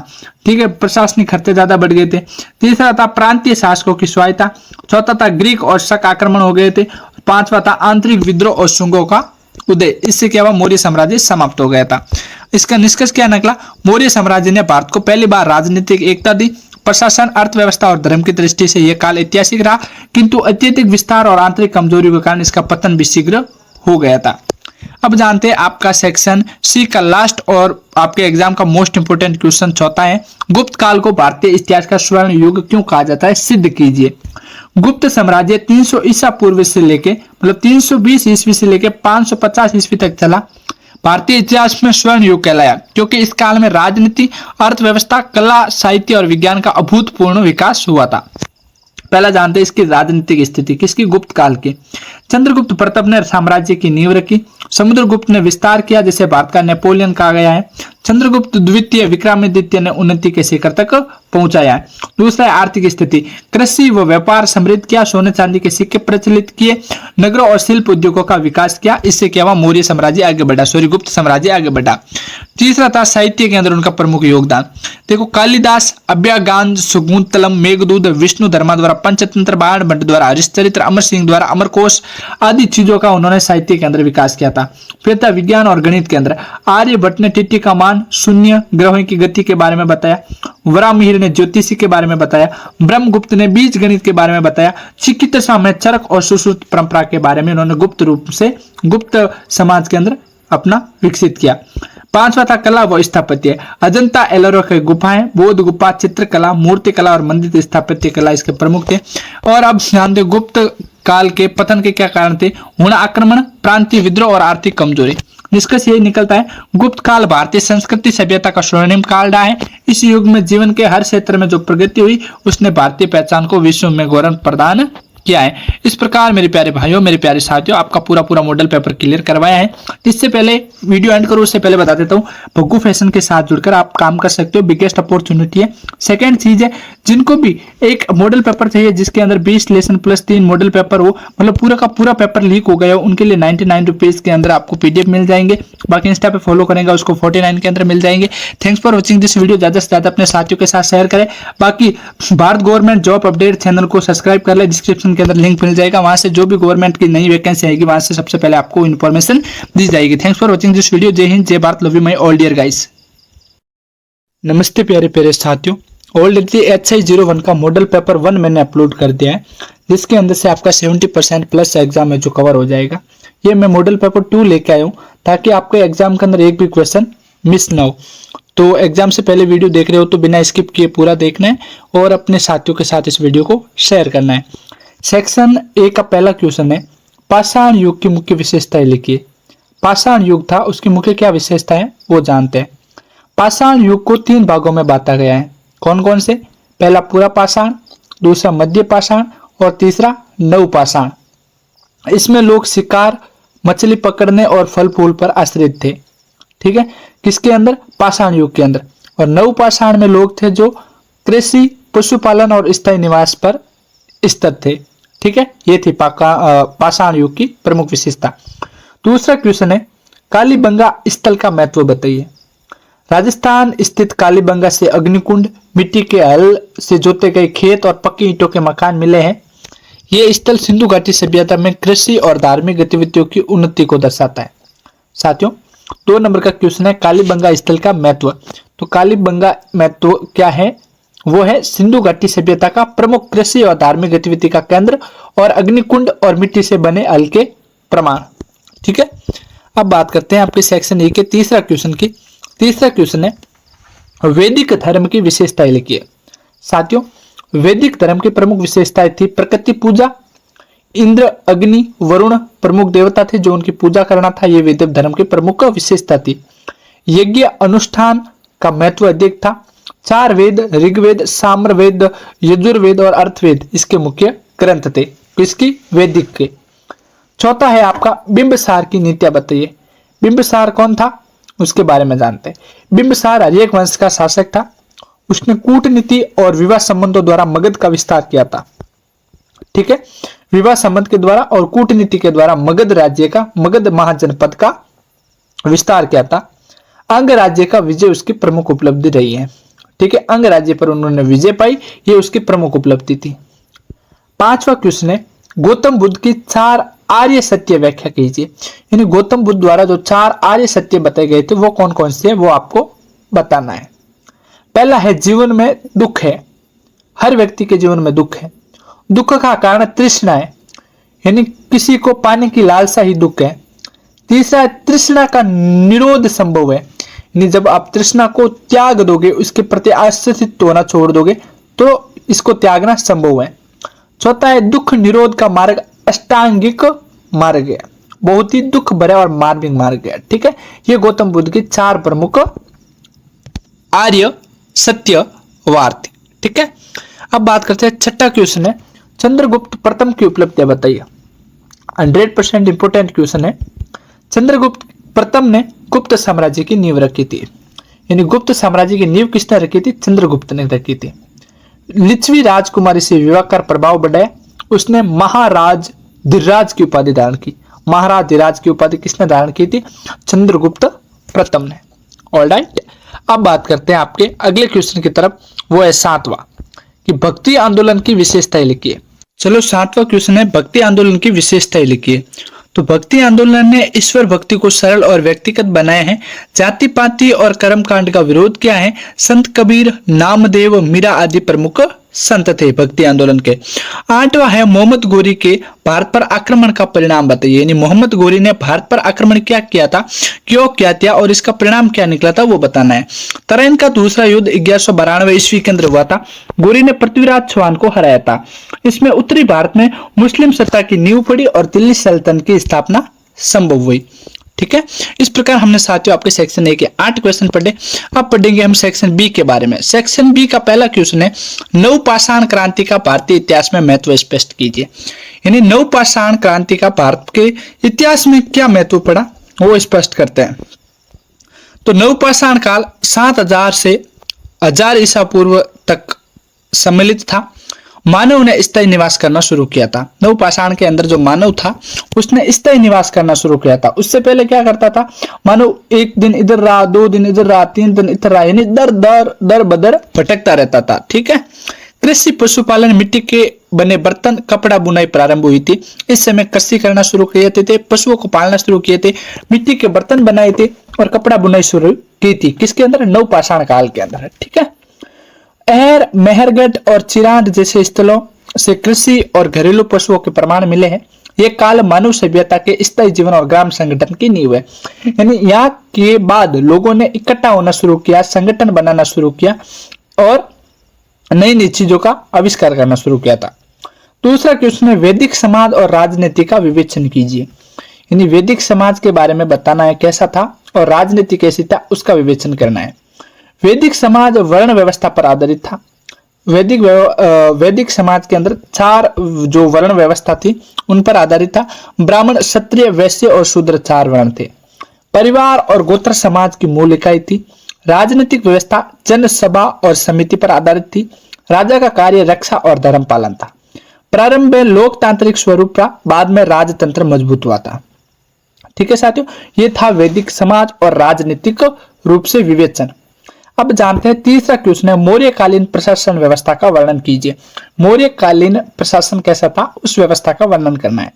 ठीक है, प्रशासनिक खर्चे ज्यादा बढ़ गए थे। तीसरा था प्रांतीय शासकों की स्वायत्ता। चौथा था ग्रीक और शक आक्रमण हो गए थे। पांचवा था आंतरिक विद्रोह और शुंगों का उदय। इससे क्या हुआ? मौर्य साम्राज्य समाप्त हो गया था। इसका निष्कर्ष क्या निकला? मौर्य साम्राज्य ने भारत को पहली बार राजनीतिक एकता दी। प्रशासन, अर्थव्यवस्था और धर्म की दृष्टि से यह काल ऐतिहासिक रहा, किंतु अत्यधिक विस्तार और आंतरिक कमजोरी के कारण इसका पतन भी शीघ्र हो गया था। अब जानते हैं आपका सेक्शन सी का लास्ट और आपके एग्जाम का मोस्ट इंपोर्टेंट क्वेश्चन चौथा है, गुप्त काल को भारतीय इतिहास का स्वर्ण युग क्यों कहा जाता है? सिद्ध कीजिए। गुप्त साम्राज्य 300 ईसा पूर्व से लेके मतलब 320 ईस्वी से लेके 550 ईस्वी तक चला। भारतीय इतिहास में स्वर्ण युग कहलाया क्योंकि इस काल में राजनीति, अर्थव्यवस्था, कला, साहित्य और विज्ञान का अभूतपूर्व विकास हुआ था। पहला जानते हैं इसकी राजनीतिक स्थिति किसकी? गुप्त काल की। चंद्रगुप्त प्रताप ने साम्राज्य की नींव रखी। समुद्रगुप्त ने विस्तार किया, जिसे भारत का नेपोलियन कहा गया है। चंद्रगुप्त द्वितीय विक्रमादित्य ने उन्नति के शिखर तक पहुंचाया है। दूसरा है आर्थिक स्थिति, कृषि व व्यापार समृद्ध किया, सोने चांदी के सिक्के प्रचलित किए, नगरों और शिल्प उद्योगों का विकास किया। इससे क्या हुआ? मौर्य साम्राज्य आगे बढ़ा, गुप्त साम्राज्य आगे बढ़ा। तीसरा था साहित्य के अंदर उनका प्रमुख योगदान। देखो, कालिदास, अभ्यागान, शकुंतलम, मेघदूत, विष्णु धर्मा द्वारा पंचतंत्र, बाण भट्ट द्वारा हरिश्चरित्र, अमर सिंह द्वारा अमरकोश आदि चीजों का उन्होंने साहित्य के अंदर विकास किया था। फिर था विज्ञान और गणित के अंदर, आर्यभट्ट ने तिथि का मान, शून्य ग्रहों की गति के बारे में बताया। वरामिहिर ने ज्योतिषी के बारे में बताया। ब्रह्मगुप्त ने बीज गणित के बारे में बताया। चिकित्सा में चरक और सुश्रुत परंपरा के बारे में उन्होंने गुप्त रूप से गुप्त समाज के अंदर अपना विकसित किया। पांचवा था कला व स्थापत्य, अजंता एलोरा की गुफाएं, बौद्ध गुफा, चित्रकला, मूर्तिकला और मंदिर स्थापत्य कला इसके प्रमुख थे। और अब जानते गुप्त काल के पतन के क्या कारण थे? हुण आक्रमण, प्रांतीय विद्रोह और आर्थिक कमजोरी। निष्कर्ष यही निकलता है, गुप्त काल भारतीय संस्कृति सभ्यता का स्वर्णिम काल रहा है। इस युग में जीवन के हर क्षेत्र में जो प्रगति हुई उसने भारतीय पहचान को विश्व में गौरव प्रदान किया है। इस प्रकार मेरे प्यारे भाइयों, मेरे प्यारे साथियों, आपका पूरा मॉडल पेपर क्लियर करवाया है। इससे पहले वीडियो एंड करो उससे पहले बता देता हूं, भग्गू फैशन के साथ जुड़कर आप काम कर सकते हो, बिगेस्ट अपॉर्चुनिटी है। सेकंड चीज है, जिनको भी एक मॉडल पेपर चाहिए जिसके अंदर 20 लेसन प्लस 3 मॉडल पेपर हो, मतलब पूरा का पूरा पेपर लीक हो गया हो, उनके लिए 99 रुपीज के अंदर आपको पीडीएफ मिल जाएंगे। बाकी इंस्टा पे फॉलो करेंगे उसको 49 के अंदर मिल जाएंगे। Thanks for watching this video. ज्यादा से ज्यादा अपने साथियों के साथ शेयर करें। बाकी Bharat government job update channel को सब्सक्राइब कर ले, डिस्क्रिप्शन के अंदर लिंक मिल जाएगा, वहां से जो भी गवर्नमेंट की नई वैकेंसी आएगी वहां से सबसे पहले आपको इन्फॉर्मेशन दी जाएगी। Thanks for watching this video. जय हिंद, जय Bharat, love you my all dear guys. नमस्ते प्यारे प्यारे साथियों, ऑलरेडी HI01 का मॉडल पेपर 1 मैंने अपलोड कर दिया है, जिसके अंदर से आपका 70% प्लस एग्जाम है जो कवर हो जाएगा। ये मैं मॉडल पेपर 2 लेके आया हूँ ताकि आपके एग्जाम के अंदर एक भी क्वेश्चन मिस ना हो। तो एग्जाम से पहले वीडियो देख रहे हो तो बिना स्किप किए पूरा देखना है और अपने साथियों के साथ इस वीडियो को शेयर करना है। सेक्शन ए का पहला क्वेश्चन है, पाषाण युग की मुख्य विशेषताएं लिखिए। पाषाण युग था, उसकी मुख्य क्या विशेषता है वो जानते हैं। पाषाण युग को 3 भागों में बांटा गया है। कौन कौन से? पहला पूरा पाषाण, दूसरा मध्य पाषाण और तीसरा नव पाषाण। इसमें लोग शिकार, मछली पकड़ने और फल फूल पर आश्रित थे। ठीक है, किसके अंदर? पाषाण युग के अंदर। और नव पाषाण में लोग थे जो कृषि, पशुपालन और स्थायी निवास पर स्थित थे। ठीक है, ये थी पाषाण युग की प्रमुख विशेषता। दूसरा क्वेश्चन है, कालीबंगा स्थल का महत्व बताइए। राजस्थान स्थित कालीबंगा से अग्निकुंड, मिट्टी के हल से जोते गए खेत और पक्की ईंटों के मकान मिले हैं। यह स्थल सिंधु घाटी सभ्यता में कृषि और धार्मिक गतिविधियों की उन्नति को दर्शाता है। साथियों, 2 नंबर का क्वेश्चन है कालीबंगा स्थल का महत्व। तो कालीबंगा महत्व क्या है? वो है सिंधु घाटी सभ्यता का प्रमुख कृषि और धार्मिक गतिविधि का केंद्र और अग्निकुंड और मिट्टी से बने हल के प्रमाण। ठीक है, अब बात करते हैं आपके सेक्शन ए के तीसरा क्वेश्चन की। तीसरा क्वेश्चन है वैदिक धर्म की विशेषताएं लिखिए। साथियों, वैदिक धर्म की प्रमुख विशेषताएं थी प्रकृति पूजा, इंद्र, अग्नि, वरुण प्रमुख देवता थे जो उनकी पूजा करना था, ये वैदिक धर्म की प्रमुख विशेषता थी। यज्ञ अनुष्ठान का महत्व अधिक था। 4 वेद, ऋग्वेद, सामवेद, यजुर्वेद और अर्थवेद इसके मुख्य ग्रंथ थे, किसकी? वैदिक के। चौथा है आपका बिंबिसार की नीतियां बताइए। बिंबिसार कौन था उसके बारे में जानते हैं। बिंबिसार हर्यक वंश का शासक था। उसने कूटनीति और विवाह संबंधों द्वारा मगध का विस्तार किया था। ठीक है, विवाह संबंध के द्वारा और कूटनीति के द्वारा मगध राज्य का, मगध महाजनपद का विस्तार किया था। अंग राज्य का विजय उसकी प्रमुख उपलब्धि रही है। ठीक है, अंग राज्य पर उन्होंने विजय पाई, ये उसकी प्रमुख उपलब्धि थी। 5वां क्वेश्चन है गौतम बुद्ध की 4 आर्य सत्य व्याख्या कीजिए। यानी गौतम बुद्ध द्वारा जो 4 आर्य सत्य बताए गए थे वो कौन कौन से है वो आपको बताना है। पहला है जीवन में दुख है, हर व्यक्ति के जीवन में दुख है। दुख का कारण तृष्णा है, यानी किसी को पाने की लालसा ही दुख है। तीसरा है तृष्णा का निरोध संभव है, यानी जब आप तृष्णा को त्याग दोगे, उसके प्रति आश्रित होना छोड़ दोगे तो इसको त्यागना संभव है। चौथा है दुख निरोध का मार्ग अष्टांगिक मार्ग है, बहुत ही दुख भरा और मार्मिक मार्ग है। ठीक है, ये गौतम बुद्ध की 4 प्रमुख आर्य सत्य वार्ता। ठीक है, अब बात करते हैं 6ठा क्वेश्चन है चंद्रगुप्त प्रथम की उपलब्धियां बताइए। 100% इंपोर्टेंट क्वेश्चन है। चंद्रगुप्त प्रथम ने गुप्त साम्राज्य की नींव रखी थी, यानी गुप्त साम्राज्य की नींव किसने रखी थी? चंद्रगुप्त ने रखी थी। लिच्छवी राजकुमारी से विवाह कर प्रभाव बढ़ाया। उसने महाराज धीराज की उपाधि धारण की। महाराज धीराज की उपाधि किसने धारण की थी? चंद्रगुप्त प्रथम ने। ऑलराइट, अब बात करते हैं आपके अगले क्वेश्चन की तरफ, वो है 7वां कि भक्ति आंदोलन की विशेषताएं लिखिए। चलो 7वां क्वेश्चन है भक्ति आंदोलन की विशेषताएं लिखिए। तो भक्ति आंदोलन ने ईश्वर भक्ति को सरल और व्यक्तिगत बनाया है, जाति पाति और कर्मकांड का विरोध किया है। संत कबीर, नामदेव, मीरा आदि प्रमुख संत थे भक्ति आंदोलन के। 8वां है मोहम्मद गोरी के भारत पर आक्रमण का परिणाम बताइए, यानी मोहम्मद गोरी ने भारत पर आक्रमण क्या किया था, क्यों किया था और इसका परिणाम क्या निकला था वो बताना है। तराइन का दूसरा युद्ध 1192 ईस्वी के अंदर हुआ था। गोरी ने पृथ्वीराज चौहान को हराया था। इसमें उत्तरी भारत में मुस्लिम सत्ता की नींव पड़ी और दिल्ली सल्तनत की स्थापना संभव हुई। ठीक है, इस प्रकार हमने साथियों आपके सेक्शन ए के 8 क्वेश्चन पढ़े। अब पढ़ेंगे हम सेक्शन बी के बारे में। सेक्शन बी का पहला क्वेश्चन है नवपाषाण क्रांति का भारतीय इतिहास में महत्व स्पष्ट कीजिए। यानी नवपाषाण क्रांति का भारत के इतिहास में क्या महत्व पड़ा वो स्पष्ट करते हैं। तो नवपाषाण काल 7000 से 1000 ईसा पूर्व तक सम्मिलित था। मानव ने स्थायी निवास करना शुरू किया था। नवपाषाण के अंदर जो मानव था उसने स्थायी निवास करना शुरू किया था। उससे पहले क्या करता था? मानव एक दिन इधर रहा, 2 दिन इधर रहा, 3 दिन इधर रहा, यानी दर बदर भटकता रहता था। ठीक है, कृषि, पशुपालन, मिट्टी के बने बर्तन, कपड़ा बुनाई प्रारंभ हुई थी। इस समय कृषि करना शुरू किए थे, पशुओं को पालना शुरू किए थे, मिट्टी के बर्तन बनाए थे और कपड़ा बुनाई शुरू की थी। किसके अंदर? नवपाषाण काल के अंदर। ठीक है, अहर, मेहरगढ़ और चिरांद जैसे स्थलों से कृषि और घरेलू पशुओं के प्रमाण मिले हैं। ये काल मानव सभ्यता के स्थायी जीवन और ग्राम संगठन की नींव है। यानी यहाँ के बाद लोगों ने इकट्ठा होना शुरू किया, संगठन बनाना शुरू किया और नई नई चीजों का आविष्कार करना शुरू किया था। दूसरा क्वेश्चन है वैदिक समाज और राजनीति का विवेचन कीजिए। यानी वैदिक समाज के बारे में बताना है कैसा था और राजनीति कैसी था उसका विवेचन करना है। वैदिक समाज वर्ण व्यवस्था पर आधारित था। वैदिक समाज के अंदर 4 जो वर्ण व्यवस्था थी उन पर आधारित था। ब्राह्मण, क्षत्रिय, वैश्य और शूद्र 4 वर्ण थे। परिवार और गोत्र समाज की मूल इकाई थी। राजनीतिक व्यवस्था जनसभा और समिति पर आधारित थी। राजा का कार्य रक्षा और धर्म पालन था। प्रारंभ में लोकतांत्रिक स्वरूप था, बाद में राजतंत्र मजबूत हुआ था। ठीक है साथियों, ये था वैदिक समाज और राजनीतिक रूप से विवेचन। अब जानते हैं तीसरा क्वेश्चन है मौर्यकालीन प्रशासन व्यवस्था का वर्णन कीजिए। मौर्यकालीन प्रशासन कैसा था उस व्यवस्था का वर्णन करना है।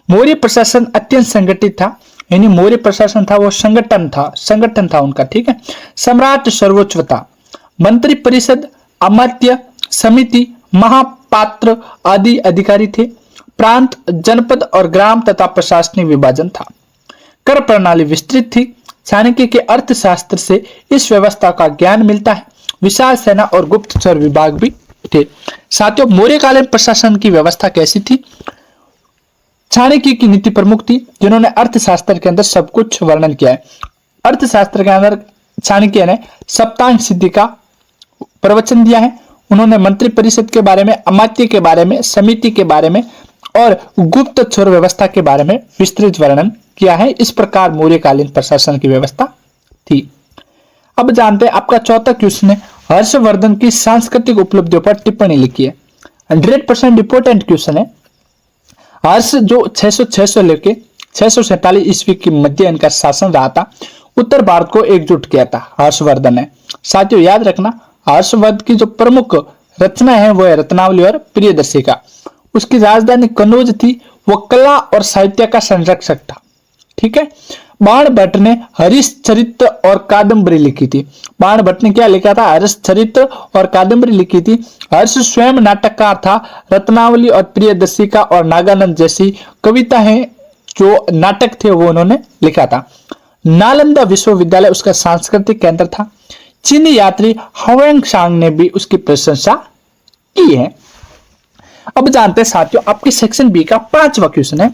मौर्य प्रशासन अत्यंत संगठित था यानी मौर्य प्रशासन था वो संगठन था उनका, ठीक है। सम्राट सर्वोच्चता, मंत्री परिषद, अमात्य, समिति, महापात्र आदि अधिकारी थे। प्रांत, जनपद और ग्राम तथा प्रशासनिक विभाजन था। कर प्रणाली विस्तृत थी। चाणक्य के अर्थशास्त्र से इस व्यवस्था का ज्ञान मिलता है। विशाल सेना और गुप्तचर विभाग भी थे। साथियों, मौर्यकालीन प्रशासन की व्यवस्था कैसी थी? चाणक्य की नीति प्रमुख थी, जिन्होंने अर्थशास्त्र के अंदर सब कुछ वर्णन किया है। अर्थशास्त्र के अंदर चाणक्य ने सप्तांग सिद्धि का प्रवचन दिया है। उन्होंने मंत्री परिषद के बारे में, अमात्य के बारे में, समिति के बारे में और गुप्तचर व्यवस्था के बारे में विस्तृत वर्णन किया है। इस प्रकार मौर्यकालीन प्रशासन की व्यवस्था थी। अब जानते हैं आपका चौथा क्वेश्चन है, हर्षवर्धन की सांस्कृतिक उपलब्धियों पर टिप्पणी लिखी है। 100% इंपोर्टेंट क्वेश्चन है। हर्ष जो 600 लेके 647 ईस्वी के मध्य इनका शासन रहा था, उत्तर भारत को एकजुट किया था हर्षवर्धन ने। साथियों याद रखना, हर्षवर्धन की जो प्रमुख रचना है वो है रत्नावली और प्रियदर्शिका। उसकी राजधानी कनौज थी। वो कला और साहित्य का संरक्षक था, ठीक है। बाणभट्ट ने हरिश्चरित्र और कादम्बरी लिखी थी। बाणभट्ट ने क्या लिखा था? हरिश्चरित्र और कादम्बरी लिखी थी। हर्ष स्वयं नाटककार था। रत्नावली और प्रियदर्शिका और नागानंद जैसी कविता है जो नाटक थे वो उन्होंने लिखा था। नालंदा विश्वविद्यालय उसका सांस्कृतिक केंद्र था। चीनी यात्री हुएंगसांग ने भी उसकी प्रशंसा की है। अब जानते हैं साथियों, आपके सेक्शन बी का 5वां क्वेश्चन है,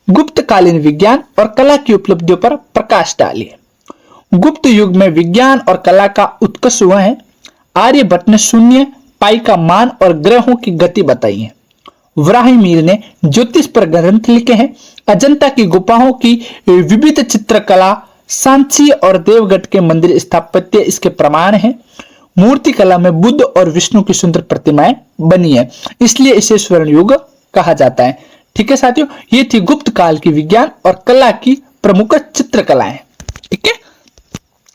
गुप्तकालीन विज्ञान और कला की उपलब्धियों पर प्रकाश डालिए। गुप्त युग में विज्ञान और कला का उत्कर्ष हुआ है। आर्यभट्ट ने शून्य, पाई का मान और ग्रहों की गति बताई है। वराहमिहिर ने ज्योतिष पर ग्रंथ लिखे हैं। अजंता की गुफाओं की विविध चित्रकला, सांची और देवगढ़ के मंदिर स्थापत्य इसके प्रमाण हैं। मूर्ति कला में बुद्ध और विष्णु की सुंदर प्रतिमाएं बनी है, इसलिए इसे स्वर्ण युग कहा जाता है। ठीक है साथियों, ये थी गुप्त काल की विज्ञान और कला की प्रमुख चित्रकलाएं। ठीक है,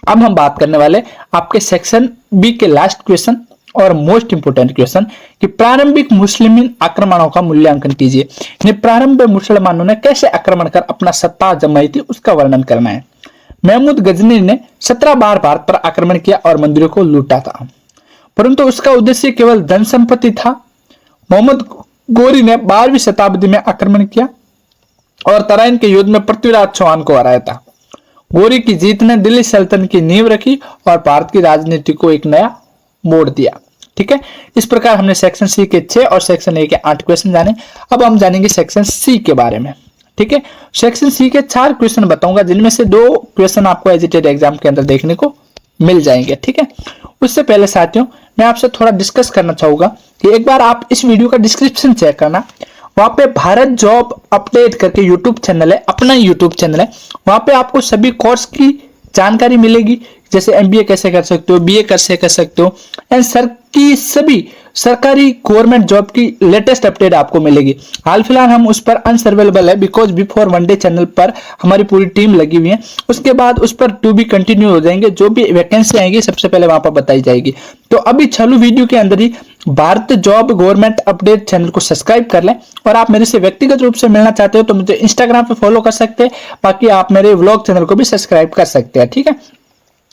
अब हम बात करने वाले आपके सेक्शन बी के लास्ट क्वेश्चन और मोस्ट इंपोर्टेंट क्वेश्चन कि प्रारंभिक मुस्लिम आक्रमणों का मूल्यांकन कीजिए। प्रारंभ में मुसलमानों ने कैसे आक्रमण कर अपना सत्ता जमाई थी उसका वर्णन करना है। महमूद गजनी ने 17 बार भारत पर आक्रमण किया और मंदिरों को लूटा था, परंतु उसका उद्देश्य केवल धन संपत्ति था। मोहम्मद गोरी ने 12वीं शताब्दी में आक्रमण किया और तराइन के युद्ध में पृथ्वीराज चौहान को हराया था। गोरी की जीत ने दिल्ली सल्तनत की नींव रखी और भारत की राजनीति को एक नया मोड़ दिया। ठीक है, इस प्रकार हमने सेक्शन सी के 6 और सेक्शन ए के 8 क्वेश्चन जाने। अब हम जानेंगे सेक्शन सी के बारे में। ठीक है, सेक्शन सी के 4 क्वेश्चन बताऊंगा, जिनमें से 2 क्वेश्चन आपको एजिटेड एग्जाम के अंदर देखने को मिल जाएंगे। ठीक है, उससे पहले साथियों मैं आपसे थोड़ा डिस्कस करना चाहूंगा कि एक बार आप इस वीडियो का डिस्क्रिप्शन चेक करना। वहां पे भारत जॉब अपडेट करके यूट्यूब चैनल है, अपना यूट्यूब चैनल है। वहां पे आपको सभी कोर्स की जानकारी मिलेगी, जैसे एमबीए कैसे कर सकते हो, बीए कैसे कर सकते हो, एंड सर की सभी सरकारी गवर्नमेंट जॉब की लेटेस्ट अपडेट आपको मिलेगी। हाल फिलहाल हम उस पर अनसर्वेलेबल है, because before one day channel पर हमारी पूरी टीम लगी हुई है। उसके बाद उस पर टू बी कंटिन्यू हो जाएंगे, जो भी वैकेंसी आएगी सबसे पहले वहां पर बताई जाएगी। तो अभी चालू वीडियो के अंदर ही Bharat job government update channel को सब्सक्राइब कर लें। और आप मेरे से व्यक्तिगत रूप से मिलना चाहते हो तो मुझे इंस्टाग्राम पे फॉलो कर सकते हैं, बाकी आप मेरे व्लॉग चैनल को भी सब्सक्राइब कर सकते हैं। ठीक है,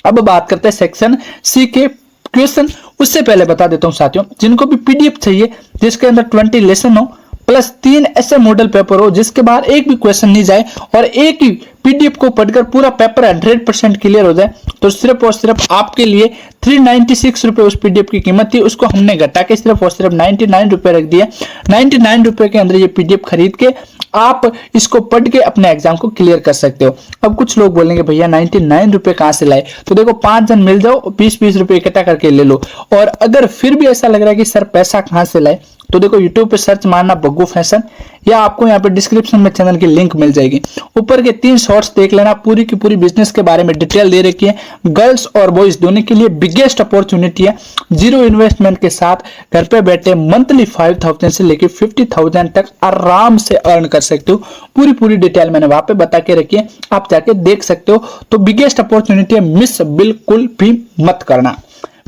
अब बात करते हैं सेक्शन सी के क्वेश्चन। उससे पहले बता देता हूं साथियों, जिनको भी पीडीएफ चाहिए जिसके अंदर 20 लेसन हो प्लस 3 ऐसे मॉडल पेपर हो जिसके बाहर एक भी क्वेश्चन नहीं जाए और एक ही पीडीएफ को पढ़कर पूरा पेपर 100% क्लियर हो जाए, तो सिर्फ और सिर्फ आपके लिए 396 रुपए उस पीडीएफ की कीमत थी, उसको हमने घटा के सिर्फ और सिर्फ 99 रुपए रख दिया। 99 रुपए के अंदर ये पीडीएफ खरीद के आप इसको पढ़ के अपने एग्जाम को क्लियर कर सकते हो। अब कुछ लोग बोलेंगे भैया 99 रुपए कहां से लाए, तो देखो 5 जन मिल जाओ, 20-20 रुपए इकट्ठा करके ले लो। और अगर फिर भी ऐसा लग रहा है कि सर पैसा कहां से लाए, तो देखो यूट्यूब पे सर्च मारना बग्गू फैशन, या आपको यहाँ पे डिस्क्रिप्शन में चैनल की लिंक मिल जाएगी। ऊपर के 3 शॉर्ट्स देख लेना, पूरी की पूरी बिजनेस के बारे में डिटेल दे रखी है। गर्ल्स और बॉयज दोनों के लिए बिगेस्ट अपॉर्चुनिटी है। 0 इन्वेस्टमेंट के साथ घर पे बैठे मंथली 5000 से लेके 50,000 तक आराम से अर्न कर सकते हो। पूरी डिटेल मैंने वहां पे बता के रखी है, आप जाके देख सकते हो। तो बिगेस्ट अपॉर्चुनिटी है, मिस बिल्कुल भी मत करना।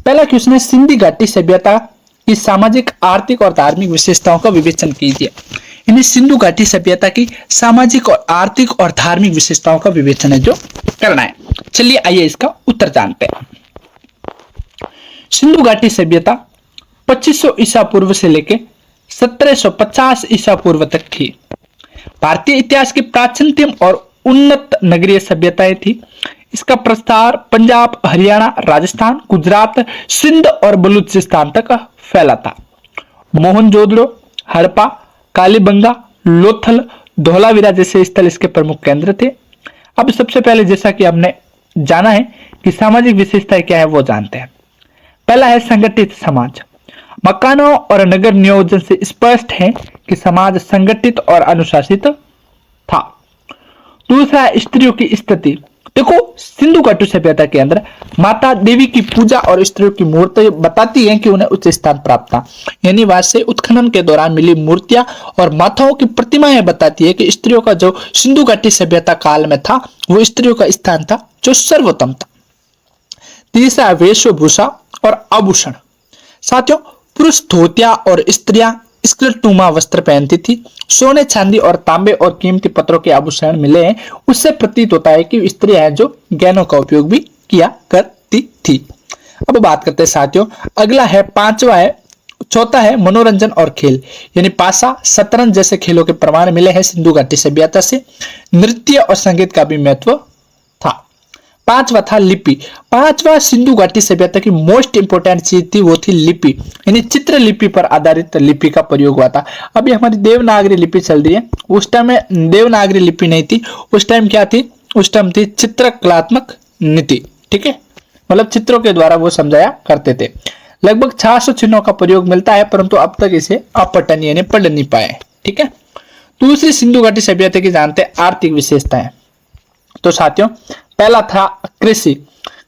पहला क्वेश्चन है, सिंधी घाटी सभ्यता की सामाजिक, आर्थिक और धार्मिक विशेषताओं का विवेचन कीजिए। यानी सिंधु घाटी सभ्यता की सामाजिक और आर्थिक और धार्मिक विशेषताओं का विवेचन है जो करना है। चलिए आइए इसका उत्तर जानते हैं। सिंधु घाटी सभ्यता 2500 ईसा पूर्व से लेकर 1750 ईसा पूर्व तक थी। भारतीय इतिहास की प्राचीनतम और उन्नत नगरीय सभ्यताएं थी। इसका प्रसार पंजाब, हरियाणा, राजस्थान, गुजरात, सिंध और बलूचिस्तान तक फैला था। मोहनजोदड़ो, हड़प्पा, कालीबंगा, लोथल, धोलावीरा जैसे स्थल इसके प्रमुख केंद्र थे। अब सबसे पहले जैसा कि हमने जाना है कि सामाजिक विशेषताएं क्या है वो जानते हैं। पहला है संगठित समाज। मकानों और नगर नियोजन से स्पष्ट है कि समाज संगठित और अनुशासित था। दूसरा है स्त्रियों की स्थिति। देखो सिंधु घाटी सभ्यता के अंदर माता देवी की पूजा और स्त्रियों की मूर्ति बताती हैं कि उन्हें उच्च स्थान प्राप्त था। यानी वहां से उत्खनन के दौरान मिली मूर्तियां और माताओं की प्रतिमाएं बताती है कि स्त्रियों का जो सिंधु घाटी सभ्यता काल में था वो स्त्रियों का स्थान था जो सर्वोत्तम था। तीसरा है वेशभूषा और आभूषण। साथियों पुरुष धोतिया और स्त्रियां स्कर्टनुमा वस्त्र पहनती थी। सोने, चांदी और तांबे और कीमती पत्थरों के आभूषण मिले हैं। उससे प्रतीत होता है कि स्त्रियां हैं जो गहनों का उपयोग भी किया करती थी। अब बात करते हैं साथियों, अगला है चौथा है मनोरंजन और खेल। यानी पासा, शतरंज जैसे खेलों के प्रमाण मिले हैं सिंधु घाटी सभ्यता से। नृत्य और संगीत का भी महत्व था। पांचवा था लिपि। पांचवा सिंधु घाटी सभ्यता की मोस्ट इंपोर्टेंट चीज थी वो थी लिपि। यानी चित्र लिपि पर आधारित लिपि का प्रयोग हुआ था। अभी हमारी देवनागरी लिपि चल रही है, उस टाइम में देवनागरी लिपि नहीं थी। उस टाइम क्या थी? उस टाइम थी चित्रकलात्मक नीति। ठीक है, मतलब चित्रों के द्वारा वो समझाया करते थे। लगभग 600 चिन्हों का प्रयोग मिलता है, परंतु अब तक इसे अपठनीय यानी पढ़ नहीं पाए। ठीक है, दूसरी सिंधु घाटी सभ्यता की जानते हैं आर्थिक विशेषताएं। तो साथियों पहला था कृषि।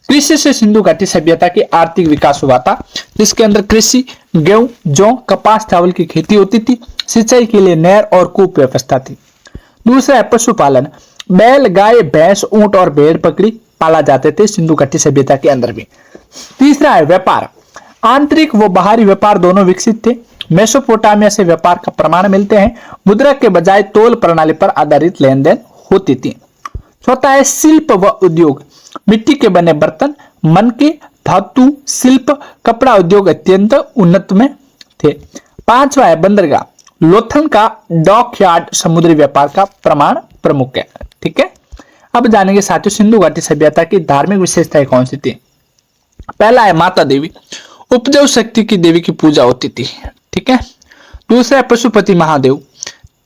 कृषि से सिंधु घाटी सभ्यता की आर्थिक विकास हुआ था, जिसके अंदर कृषि, गेहूं, जौ, कपास, चावल की खेती होती थी। सिंचाई के लिए नहर और कूप व्यवस्था थी। दूसरा है पशुपालन। बैल, गाय, भैंस, ऊंट और भेड़ बकरी पाला जाते थे सिंधु घाटी सभ्यता के अंदर भी। तीसरा है व्यापार। आंतरिक व बाहरी व्यापार दोनों विकसित थे। मेसोपोटामिया से व्यापार का प्रमाण मिलते हैं। मुद्रा के बजाय तोल प्रणाली पर आधारित लेन देन होती थी। चौथा है शिल्प व उद्योग। मिट्टी के बने बर्तन, मनके, धातु शिल्प, कपड़ा उद्योग अत्यंत उन्नत में थे। पांचवा है बंदरगाह। लोथल का डॉक यार्ड समुद्री व्यापार का प्रमाण प्रमुख है। ठीक है, अब जानेंगे साथियों सिंधु घाटी सभ्यता की धार्मिक विशेषताएं कौन सी थी। पहला है माता देवी। उपदेव शक्ति की देवी की पूजा होती थी। ठीक है, दूसरा है पशुपति महादेव।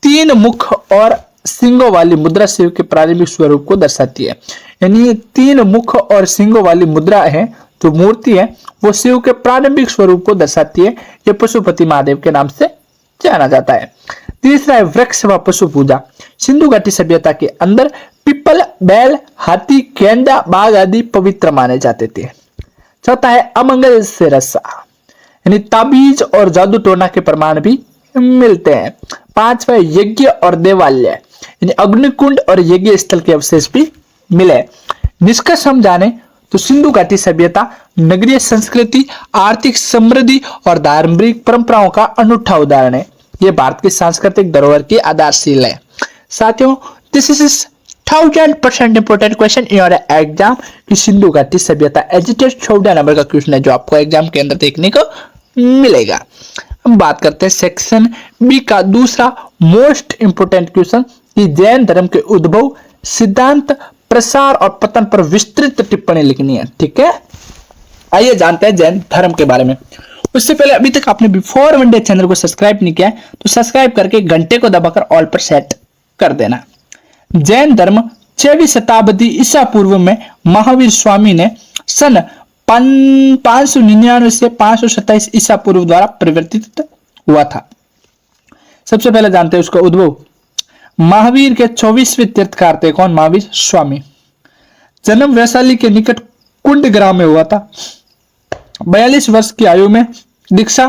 3 मुख और सिंगों वाली मुद्रा शिव के प्रारंभिक स्वरूप को दर्शाती है। यानी 3 मुख और सिंगों वाली मुद्रा है जो मूर्ति है वो शिव के प्रारंभिक स्वरूप को दर्शाती है। ये पशुपति महादेव के नाम से जाना जाता है। तीसरा है वृक्ष व पशु पूजा। सिंधु घाटी सभ्यता के अंदर पीपल, बैल, हाथी, गेंडा, बाघ आदि पवित्र माने जाते थे। चौथा है अमंगल से रस्सा। यानी ताबीज और जादू टोना के प्रमाण भी मिलते हैं। पांचवा है यज्ञ और देवालय। यानी अग्निकुंड और यज्ञ स्थल के अवशेष भी मिले। निष्कर्ष हम जाने तो सिंधु घाटी सभ्यता नगरीय संस्कृति, आर्थिक समृद्धि और धार्मिक परंपराओं का अनूठा उदाहरण है। यह भारत की सांस्कृतिक धरोहर की आधारशिला है। साथियों this is 1000% important question in your exam कि सिंधु घाटी सभ्यता एजिटेड 14 नंबर का क्वेश्चन है जो आपको एग्जाम के अंदर देखने को मिलेगा। हम बात करते हैं सेक्शन बी का दूसरा मोस्ट इंपोर्टेंट क्वेश्चन कि जैन धर्म के उद्भव, सिद्धांत, प्रसार और पतन पर विस्तृत टिप्पणी लिखनी है। ठीक है, आइए जानते हैं जैन धर्म के बारे में। उससे पहले अभी तक आपने बिफोर वन डे चैनल को सब्सक्राइब नहीं किया है तो सब्सक्राइब करके घंटे को दबाकर ऑल पर सेट कर देना। जैन धर्म 6वीं शताब्दी ईसा पूर्व में महावीर स्वामी ने सन 599 से 527 ईसा पूर्व द्वारा परिवर्तित हुआ था। सबसे पहले जानते हैं उसका उद्भव। महावीर के 24वें तीर्थकार थे कौन? महावीर स्वामी। जन्म वैशाली के निकट कुंड ग्राम में हुआ था। 42 वर्ष की आयु में दीक्षा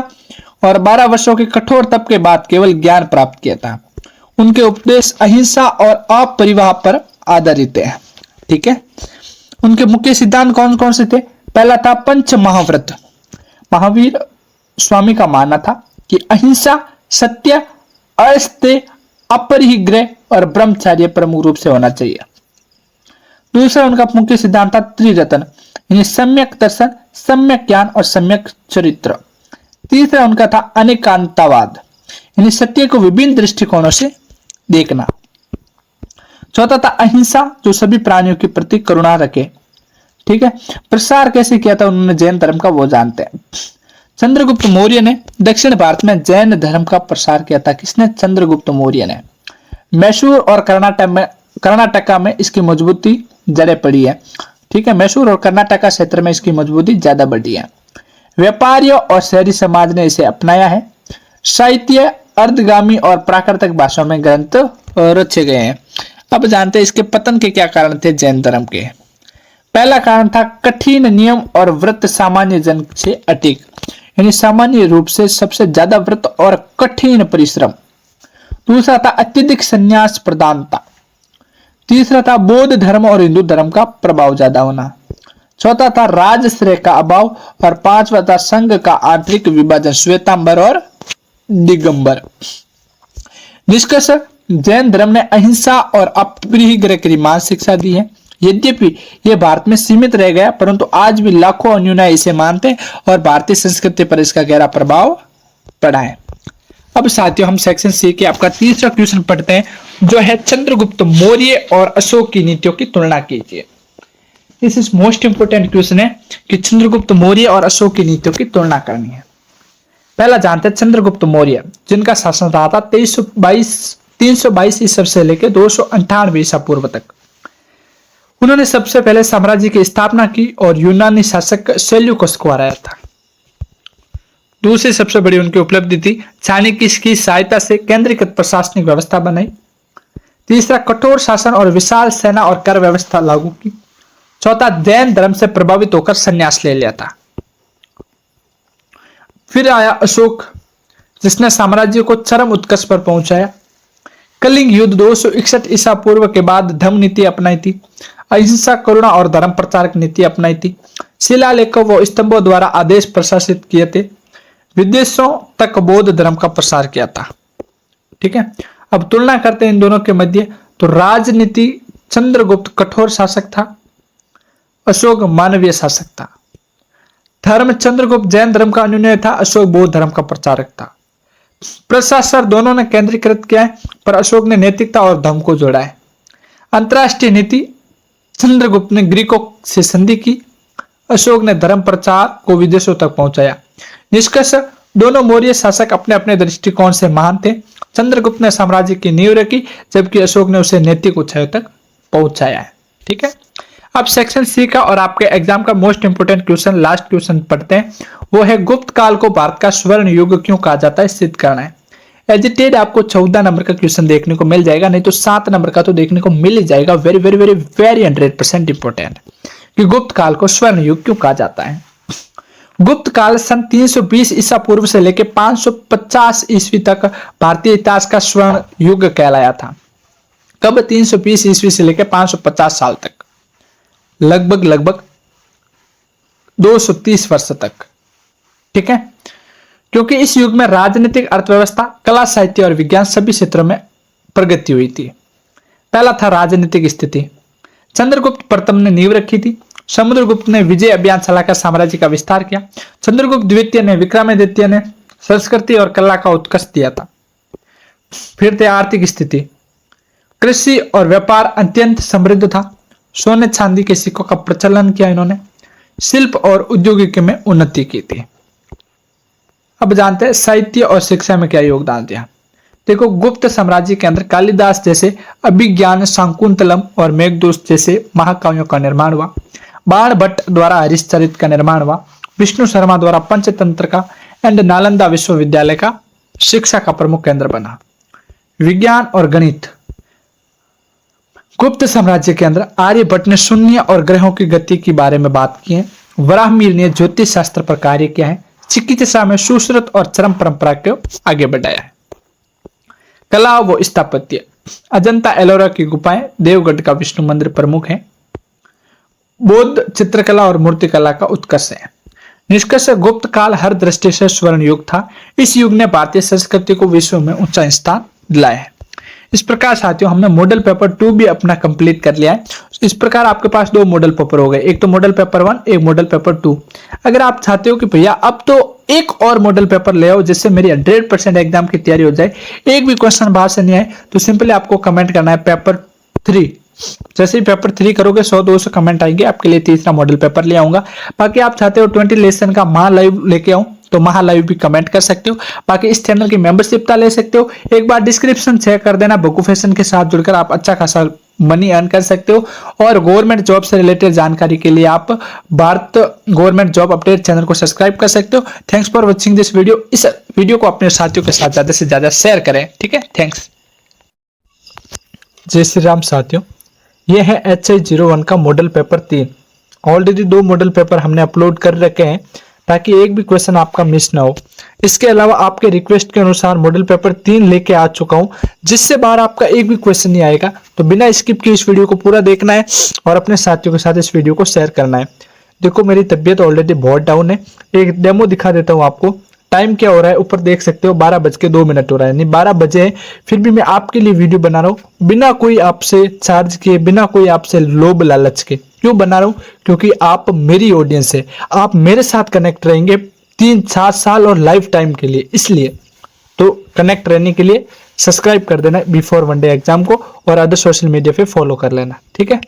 और 12 वर्षों के कठोर तप के बाद केवल ज्ञान प्राप्त किया था। उनके उपदेश अहिंसा और अपरिवाह पर आधारित है। ठीक है, उनके मुख्य सिद्धांत कौन कौन से थे? पहला था पंच महाव्रत। महावीर स्वामी का मानना था कि अहिंसा, सत्य, अस्तेय, अपरिग्रह और ब्रह्मचर्य प्रमुख रूप से होना चाहिए। दूसरा उनका मुख्य सिद्धांत था त्रिरत्न, यानी सम्यक दर्शन, सम्यक ज्ञान और सम्यक चरित्र। तीसरा उनका था अनेकांतवाद, यानी सत्य को विभिन्न दृष्टिकोणों से देखना। चौथा था अहिंसा, जो सभी प्राणियों के प्रति करुणा रखे। ठीक है, प्रसार कैसे किया था उन्होंने जैन धर्म का, वो जानते हैं। चंद्रगुप्त मौर्य ने दक्षिण भारत में जैन धर्म का प्रसार किया था। किसने? चंद्रगुप्त मौर्य ने। मैसूर और कर्नाटका में इसकी मजबूती जड़ें पड़ी है। ठीक है, मैसूर और कर्नाटका क्षेत्र में इसकी मजबूती ज्यादा बढ़ी है। व्यापारियों और शहरी समाज ने इसे अपनाया है। साहित्य अर्धगामी और प्राकृतिक भाषाओं में ग्रंथ रचे गए हैं। अब जानते हैं इसके पतन के क्या कारण थे जैन धर्म के। पहला कारण था कठिन नियम और व्रत सामान्य जन से अधिक, यानी सामान्य रूप से सबसे ज्यादा व्रत और कठिन परिश्रम। दूसरा था अत्यधिक संन्यास प्रधानता। तीसरा था बौद्ध धर्म और हिंदू धर्म का प्रभाव ज्यादा होना। चौथा था राजश्रय का अभाव और पांचवा था संघ का आंतरिक विभाजन, श्वेतांबर और दिगंबर। निष्कर्ष, जैन धर्म ने अहिंसा और अपरिग्रह की मानसिक शिक्षा दी है। यद्यपि यह भारत में सीमित रह गया, परंतु आज भी लाखों अनुयायी इसे मानते हैं और भारतीय संस्कृति पर इसका गहरा प्रभाव पड़ा है। अब साथियों हम सेक्शन सी के आपका तीसरा क्वेश्चन पढ़ते हैं, जो है चंद्रगुप्त मौर्य और अशोक की नीतियों की तुलना कीजिए। This is most important question है कि चंद्रगुप्त मौर्य और अशोक की नीतियों की तुलना करनी है। पहला जानते हैं चंद्रगुप्त मौर्य, जिनका शासन रहा था 322 ईसा से लेकर 298 ईसा पूर्व तक। उन्होंने सबसे पहले साम्राज्य की स्थापना की और यूनानी शासक सेल्यूकस को हराया था। दूसरी सबसे बड़ी उनकी उपलब्धि थी चाणक्य की सहायता से केंद्रीकृत प्रशासनिक व्यवस्था बनाई। तीसरा कठोर शासन और विशाल सेना और कर व्यवस्था लागू की। चौथा जैन धर्म से प्रभावित होकर संन्यास ले लिया था। फिर आया अशोक, जिसने साम्राज्य को चरम उत्कर्ष पर पहुंचाया। कलिंग युद्ध 261 ईसा पूर्व के बाद धर्म नीति अपनाई थी। अहिंसा, करुणा और धर्म प्रचारक नीति अपनाई थी। शिलालेखों व स्तंभों द्वारा आदेश प्रशासित किए थे। विदेशों तक बौद्ध धर्म का प्रसार किया था। ठीक है, अब तुलना करते हैं इन दोनों के मध्य। तो राजनीति चंद्रगुप्त कठोर शासक था, अशोक मानवीय शासक था। धर्म चंद्रगुप्त जैन धर्म का अनुयायी था, अशोक बौद्ध धर्म का प्रचारक था। प्रशासन दोनों ने केंद्रीकृत किया है, पर अशोक ने नैतिकता और धर्म को जोड़ा है। अंतरराष्ट्रीय नीति चंद्रगुप्त ने ग्रीकों से संधि की, अशोक ने धर्म प्रचार को विदेशों तक पहुंचाया। निष्कर्ष, दोनों मौर्य शासक अपने अपने दृष्टिकोण से महान थे। चंद्रगुप्त ने साम्राज्य की नींव रखी, जबकि अशोक ने उसे नैतिक ऊंचाइयों तक पहुंचाया है। ठीक है, अब सेक्शन सी का और आपके एग्जाम का most important question, last question पढ़ते हैं। वो है गुप्त काल को भारत का स्वर्ण युग क्यों कहा जाता है, सिद्ध करना है। एजिटेड आपको 14 नंबर का क्वेश्चन देखने को मिल जाएगा, नहीं तो 7 नंबर का तो देखने को मिल ही जाएगा। Very very very very 100% important कि गुप्त काल को स्वर्ण युग क्यों कहा जाता है। गुप्त काल सन 320 ईसा पूर्व से लेकर 550 ईस्वी तक भारतीय इतिहास का स्वर्ण युग कहलाया था। कब? 320 ईस्वी से लेकर 550 साल तक, लगभग 230 वर्ष तक। ठीक है, क्योंकि इस युग में राजनीतिक, अर्थव्यवस्था, कला, साहित्य और विज्ञान सभी क्षेत्रों में प्रगति हुई थी। पहला था राजनीतिक स्थिति। चंद्रगुप्त प्रथम ने नींव रखी थी। समुद्रगुप्त ने विजय अभियान चलाकर साम्राज्य का विस्तार किया। चंद्रगुप्त द्वितीय ने, विक्रमादित्य ने संस्कृति और कला का उत्कर्ष दिया था। फिर थे आर्थिक स्थिति। कृषि और व्यापार अत्यंत समृद्ध था। सोने चांदी के सिक्कों का प्रचलन किया इन्होंने। शिल्प और उद्योगिकी में उन्नति की थी। अब जानते हैं साहित्य और शिक्षा में क्या योगदान दिया। देखो, गुप्त साम्राज्य के अंदर कालिदास जैसे अभिज्ञान, शाकुंतलम और मेघदूत जैसे महाकाव्यों का निर्माण हुआ। बाण भट्ट द्वारा हरिश्चरित का निर्माण हुआ। विष्णु शर्मा द्वारा पंचतंत्र का एंड नालंदा विश्वविद्यालय का शिक्षा का प्रमुख केंद्र बना। विज्ञान और गणित। गुप्त साम्राज्य के अंदर आर्यभट्ट ने शून्य और ग्रहों की गति के बारे में बात की है। वराहमिहिर ने ज्योतिष शास्त्र पर कार्य किया है। चिकित्सा में सुश्रुत और चरम परंपरा को आगे बढ़ाया है। कला व स्थापत्य। अजंता एलोरा की गुफाएं, देवगढ़ का विष्णु मंदिर प्रमुख है। बौद्ध चित्रकला और मूर्तिकला का उत्कर्ष है। निष्कर्ष, गुप्त काल हर दृष्टि से स्वर्ण युग था। इस युग ने भारतीय संस्कृति को विश्व में ऊंचा स्थान दिलाया है। इस प्रकार साथियों हमने मॉडल पेपर 2 भी अपना कंप्लीट कर लिया है। इस प्रकार आपके पास दो मॉडल पेपर हो गए, एक तो मॉडल पेपर 1, एक मॉडल पेपर 2। अगर आप चाहते हो कि भैया अब तो एक और मॉडल पेपर ले आओ जिससे मेरी 100% एग्जाम की तैयारी हो जाए, एक भी क्वेश्चन बाहर से नहीं आए, तो सिंपली आपको कमेंट करना है पेपर 3। जैसे ही पेपर 3 करोगे 100-200 कमेंट आएंगे, आपके लिए तीसरा मॉडल पेपर ले आऊंगा। बाकी आप चाहते हो 20 लेसन का महा लाइव लेके आऊं तो महा लाइव भी कमेंट कर सकते हो। बाकी इस चैनल की मेंबरशिप ले सकते हो, एक बार डिस्क्रिप्शन चेक कर देना। बुक फैशन के साथ जुड़कर आप अच्छा खासा मनी अर्न कर सकते हो। और गवर्नमेंट जॉब से रिलेटेड जानकारी के लिए आप Bharat government job update channel को सब्सक्राइब कर सकते हो। Thanks for watching this video. इस वीडियो को अपने साथियों के साथ ज्यादा से ज्यादा शेयर करें, ठीक है। थैंक्स। जय श्री राम साथियों, यह है HI01 का model paper 3। Already 2 model paper हमने अपलोड कर रखे हैं ताकि एक भी क्वेश्चन आपका मिस ना हो। इसके अलावा आपके रिक्वेस्ट के अनुसार मॉडल पेपर 3 लेके आ चुका हूं, जिससे बाहर आपका एक भी क्वेश्चन नहीं आएगा। तो बिना स्किप किए इस वीडियो को पूरा देखना है और अपने साथियों के साथ इस वीडियो को शेयर करना है। देखो मेरी तबीयत ऑलरेडी बहुत डाउन है। एक डेमो दिखा देता हूँ आपको। टाइम क्या हो रहा है ऊपर देख सकते हो, 12:02 हो रहा है, यानी 12 बजे है। फिर भी मैं आपके लिए वीडियो बना रहा हूँ बिना कोई आपसे चार्ज के, बिना कोई आपसे लोभ लालच के। क्यों बना रहा हूँ? क्योंकि आप मेरी ऑडियंस है, आप मेरे साथ कनेक्ट रहेंगे 3-7 साल और लाइफ टाइम के लिए। इसलिए तो कनेक्ट रहने के लिए सब्सक्राइब कर देना बिफोर वन डे एग्जाम को, और अदर सोशल मीडिया पे फॉलो कर लेना, ठीक है।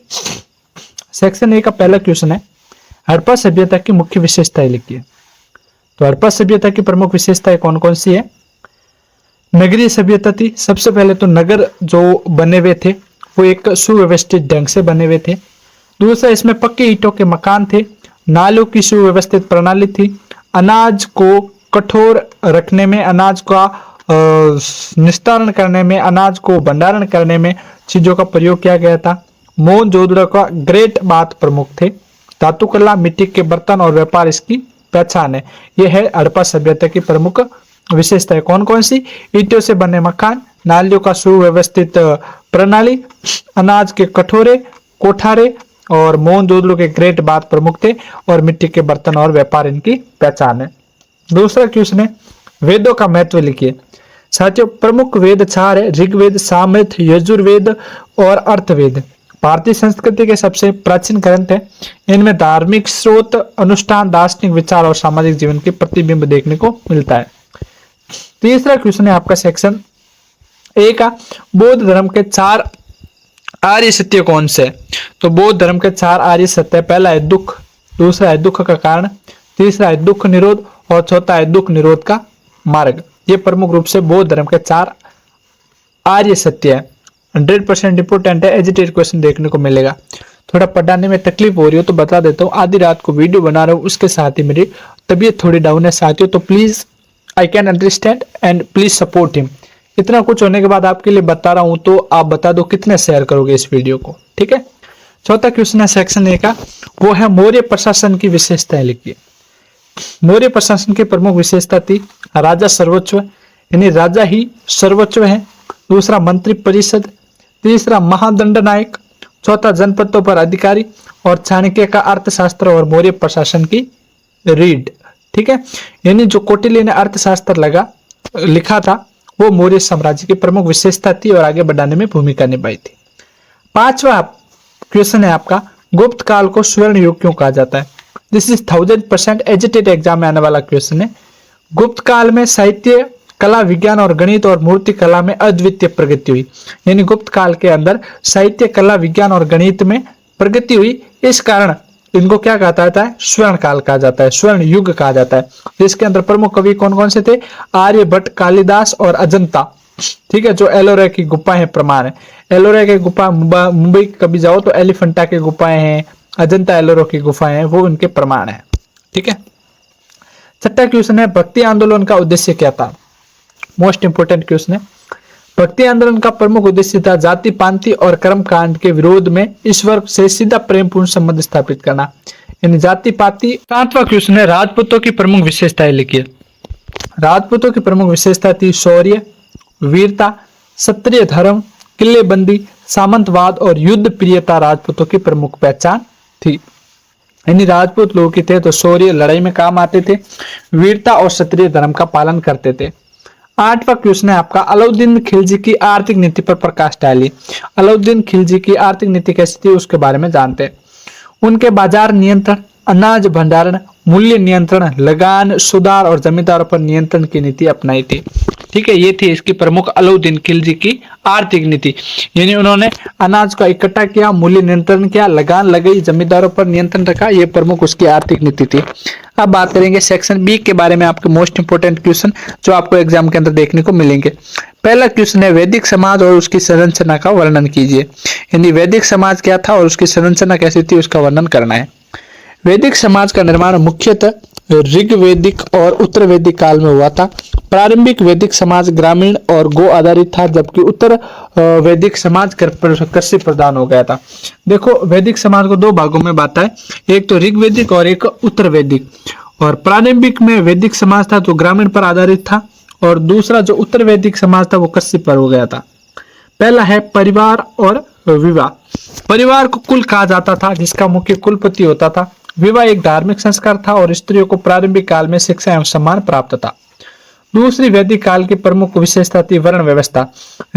सेक्शन ए का पहला क्वेश्चन है, हड़प्पा सभ्यता की मुख्य विशेषताएं लिखिए। तो हड़प्पा सभ्यता की प्रमुख विशेषताएं कौन कौन सी है? नगरीय सभ्यता थी। सबसे पहले तो नगर जो बने हुए थे वो एक सुव्यवस्थित ढंग से बने हुए थे। दूसरा, इसमें पक्के ईंटों के मकान थे। नालों की सुव्यवस्थित प्रणाली थी। अनाज को कठोर रखने में, अनाज का निस्तारण करने में, अनाज को भंडारण करने में चीजों का प्रयोग किया गया था। मोहनजोदड़ो का ग्रेट बात प्रमुख थे। धातु कला, मिट्टी के बर्तन और व्यापार इसकी पहचान है। यह है हड़प्पा सभ्यता की प्रमुख विशेषताएं। कौन कौन सी? ईंटों से बने मकान, नालियों का सुव्यवस्थित प्रणाली, अनाज के कठोरे कोठारे और मोहनजोदड़ो के ग्रेट बात प्रमुख थे, और मिट्टी के बर्तन और व्यापार इनकी पहचान है। दूसरा क्वेश्चन है, वेदों का महत्व लिखिए। साथियों, प्रमुख वेद 4 है, ऋग्वेद, सामवेद, यजुर्वेद और अर्थवेद। भारतीय संस्कृति के सबसे प्राचीन ग्रंथ है। इनमें धार्मिक स्रोत, अनुष्ठान, दार्शनिक विचार और सामाजिक जीवन के प्रतिबिंब देखने को मिलता है। तीसरा क्वेश्चन है आपका सेक्शन ए का, बौद्ध धर्म के 4 आर्य सत्य कौन से? तो बौद्ध धर्म के 4 आर्य सत्य, पहला है दुख, दूसरा है दुख का कारण, तीसरा है दुख निरोध और चौथा है दुख निरोध का मार्ग। ये प्रमुख रूप से बौद्ध धर्म के 4 आर्य सत्य है। 100% इंपोर्टेंट है, एजिटेड क्वेश्चन देखने को मिलेगा। थोड़ा पढ़ाने में तकलीफ हो रही हो तो बता देता हूँ, आधी रात को वीडियो बना रहा हूँ, उसके साथ ही मेरी तबीयत थोड़ी डाउन है साथियों, तो please I can understand and please support him. इतना कुछ होने के बाद आपके लिए बता रहा हूं, तो आप बता दो कितने शेयर करोगे इस वीडियो को, ठीक है। चौथा क्वेश्चन है सेक्शन ए का, वो है मौर्य प्रशासन की विशेषताएं लिखिए। मौर्य प्रशासन की प्रमुख विशेषता थी राजा सर्वोच्च, यानी राजा ही सर्वोच्च है। दूसरा मंत्री परिषद, तीसरा महादंड नायक, चौथा जनपदों पर अधिकारी, और चाणक्य का अर्थशास्त्र और मौर्य प्रशासन की रीड, ठीक है। यानी जो कौटिल्य ने अर्थशास्त्र लिखा था वो मौर्य साम्राज्य की प्रमुख विशेषता थी और आगे बढ़ाने में भूमिका निभाई थी। पांचवा क्वेश्चन है आपका, गुप्त काल को स्वर्ण युग क्यों कहा जाता है? दिस इज 1000% एजिटेड एग्जाम में आने वाला क्वेश्चन है। गुप्त काल में साहित्य, कला, विज्ञान और गणित और मूर्ति कला में अद्वितीय प्रगति हुई। यानी गुप्त काल के अंदर साहित्य, कला, विज्ञान और गणित में प्रगति हुई, इस कारण इनको क्या कहा जाता है? स्वर्ण काल कहा जाता है, स्वर्ण युग कहा जाता है। जिसके अंदर प्रमुख कवि कौन कौन से थे? आर्यभट्ट, कालिदास और अजंता, ठीक है, जो एलोरा की गुफा है प्रमाण है। एलोरा की गुफा मुंबई कभी जाओ तो एलिफेंटा की गुफाएं हैं, अजंता एलोरा की गुफाएं हैं, वो उनके प्रमाण है, ठीक है। छठा क्वेश्चन है, भक्ति आंदोलन का उद्देश्य क्या था? मोस्ट इंपोर्टेंट क्वेश्चन है। भक्ति आंदोलन का प्रमुख उद्देश्य था जाति, पांति और कर्म कांड के विरोध में ईश्वर से सीधा प्रेमपूर्ण संबंध स्थापित करना, यानी जाति पाति। सातवां क्वेश्चन है, राजपूतों की प्रमुख विशेषताएं लिखिए। राजपूतों की प्रमुख विशेषता थी शौर्य, वीरता, क्षत्रिय धर्म, किलेबंदी, सामंतवाद और युद्ध प्रियता राजपूतों की प्रमुख पहचान थी। यानी राजपूत लोग थे तो शौर्य, लड़ाई में काम आते थे, वीरता और क्षत्रिय धर्म का पालन करते थे। 8वां क्वेश्चन है आपका, अलाउद्दीन खिलजी की आर्थिक नीति पर प्रकाश डालिए। अलाउद्दीन खिलजी की आर्थिक नीति कैसी थी उसके बारे में जानते हैं। उनके बाजार नियंत्रण, अनाज भंडारण, मूल्य नियंत्रण, लगान, सुधार और जमींदारों पर नियंत्रण की नीति अपनाई थी। ठीक है, ये थी इसकी प्रमुख अलाउद्दीन खिलजी की आर्थिक नीति। यानी उन्होंने अनाज का इकट्ठा किया, मूल्य नियंत्रण किया, लगान लगाई, जमींदारों पर नियंत्रण रखा, ये प्रमुख उसकी आर्थिक नीति थी। अब बात करेंगे सेक्शन बी के बारे में, आपके मोस्ट इंपोर्टेंट क्वेश्चन जो आपको एग्जाम के अंदर देखने को मिलेंगे। पहला क्वेश्चन है, वैदिक समाज और उसकी संरचना का वर्णन कीजिए। यानी वैदिक समाज क्या था और उसकी संरचना कैसी थी उसका वर्णन करना है। वैदिक समाज का निर्माण मुख्यतः ऋग्वैदिक और उत्तर वैदिक काल में हुआ था। प्रारंभिक वैदिक समाज ग्रामीण और गो आधारित था, जबकि उत्तर वैदिक समाज कृषि प्रधान हो गया था। देखो, वैदिक समाज को दो भागों में बांटा है, एक तो ऋग्वैदिक और एक उत्तर वैदिक। और प्रारंभिक में वैदिक समाज था तो ग्रामीण पर आधारित था, और दूसरा जो उत्तर वैदिक समाज था वो कृषि पर हो गया था। पहला है परिवार और विवाह। परिवार को कुल कहा जाता था, जिसका मुख्य कुलपति होता था। विवाह एक धार्मिक संस्कार था और स्त्रियों को प्रारंभिक काल में शिक्षा एवं सम्मान प्राप्त था। दूसरी वैदिक काल की प्रमुख विशेषता थी वर्ण व्यवस्था।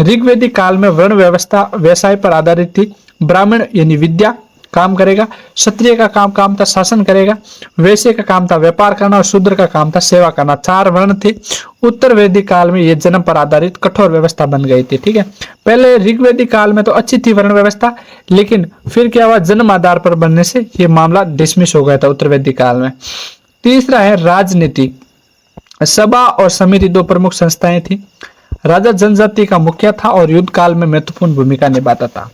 ऋग्वैदिक काल में वर्ण व्यवस्था व्यवसाय पर आधारित थी। ब्राह्मण यानी विद्या काम करेगा, क्षत्रिय का काम था शासन करेगा, वैश्य का काम था व्यापार करना और शूद्र का काम था सेवा करना। 4 वर्ण थे। उत्तर वैदिक काल में ये जन्म पर आधारित कठोर व्यवस्था बन गई थी। ठीक है, पहले ऋग्वैदिक काल में तो अच्छी थी वर्ण व्यवस्था, लेकिन फिर क्या हुआ, जन्म आधार पर बनने से ये मामला डिसमिस हो गया था उत्तर वैदिक काल में। तीसरा है राजनीति। सभा और समिति 2 प्रमुख संस्थाएं थी। राजा जनजाति का मुखिया था और युद्ध काल में महत्वपूर्ण भूमिका निभाता था।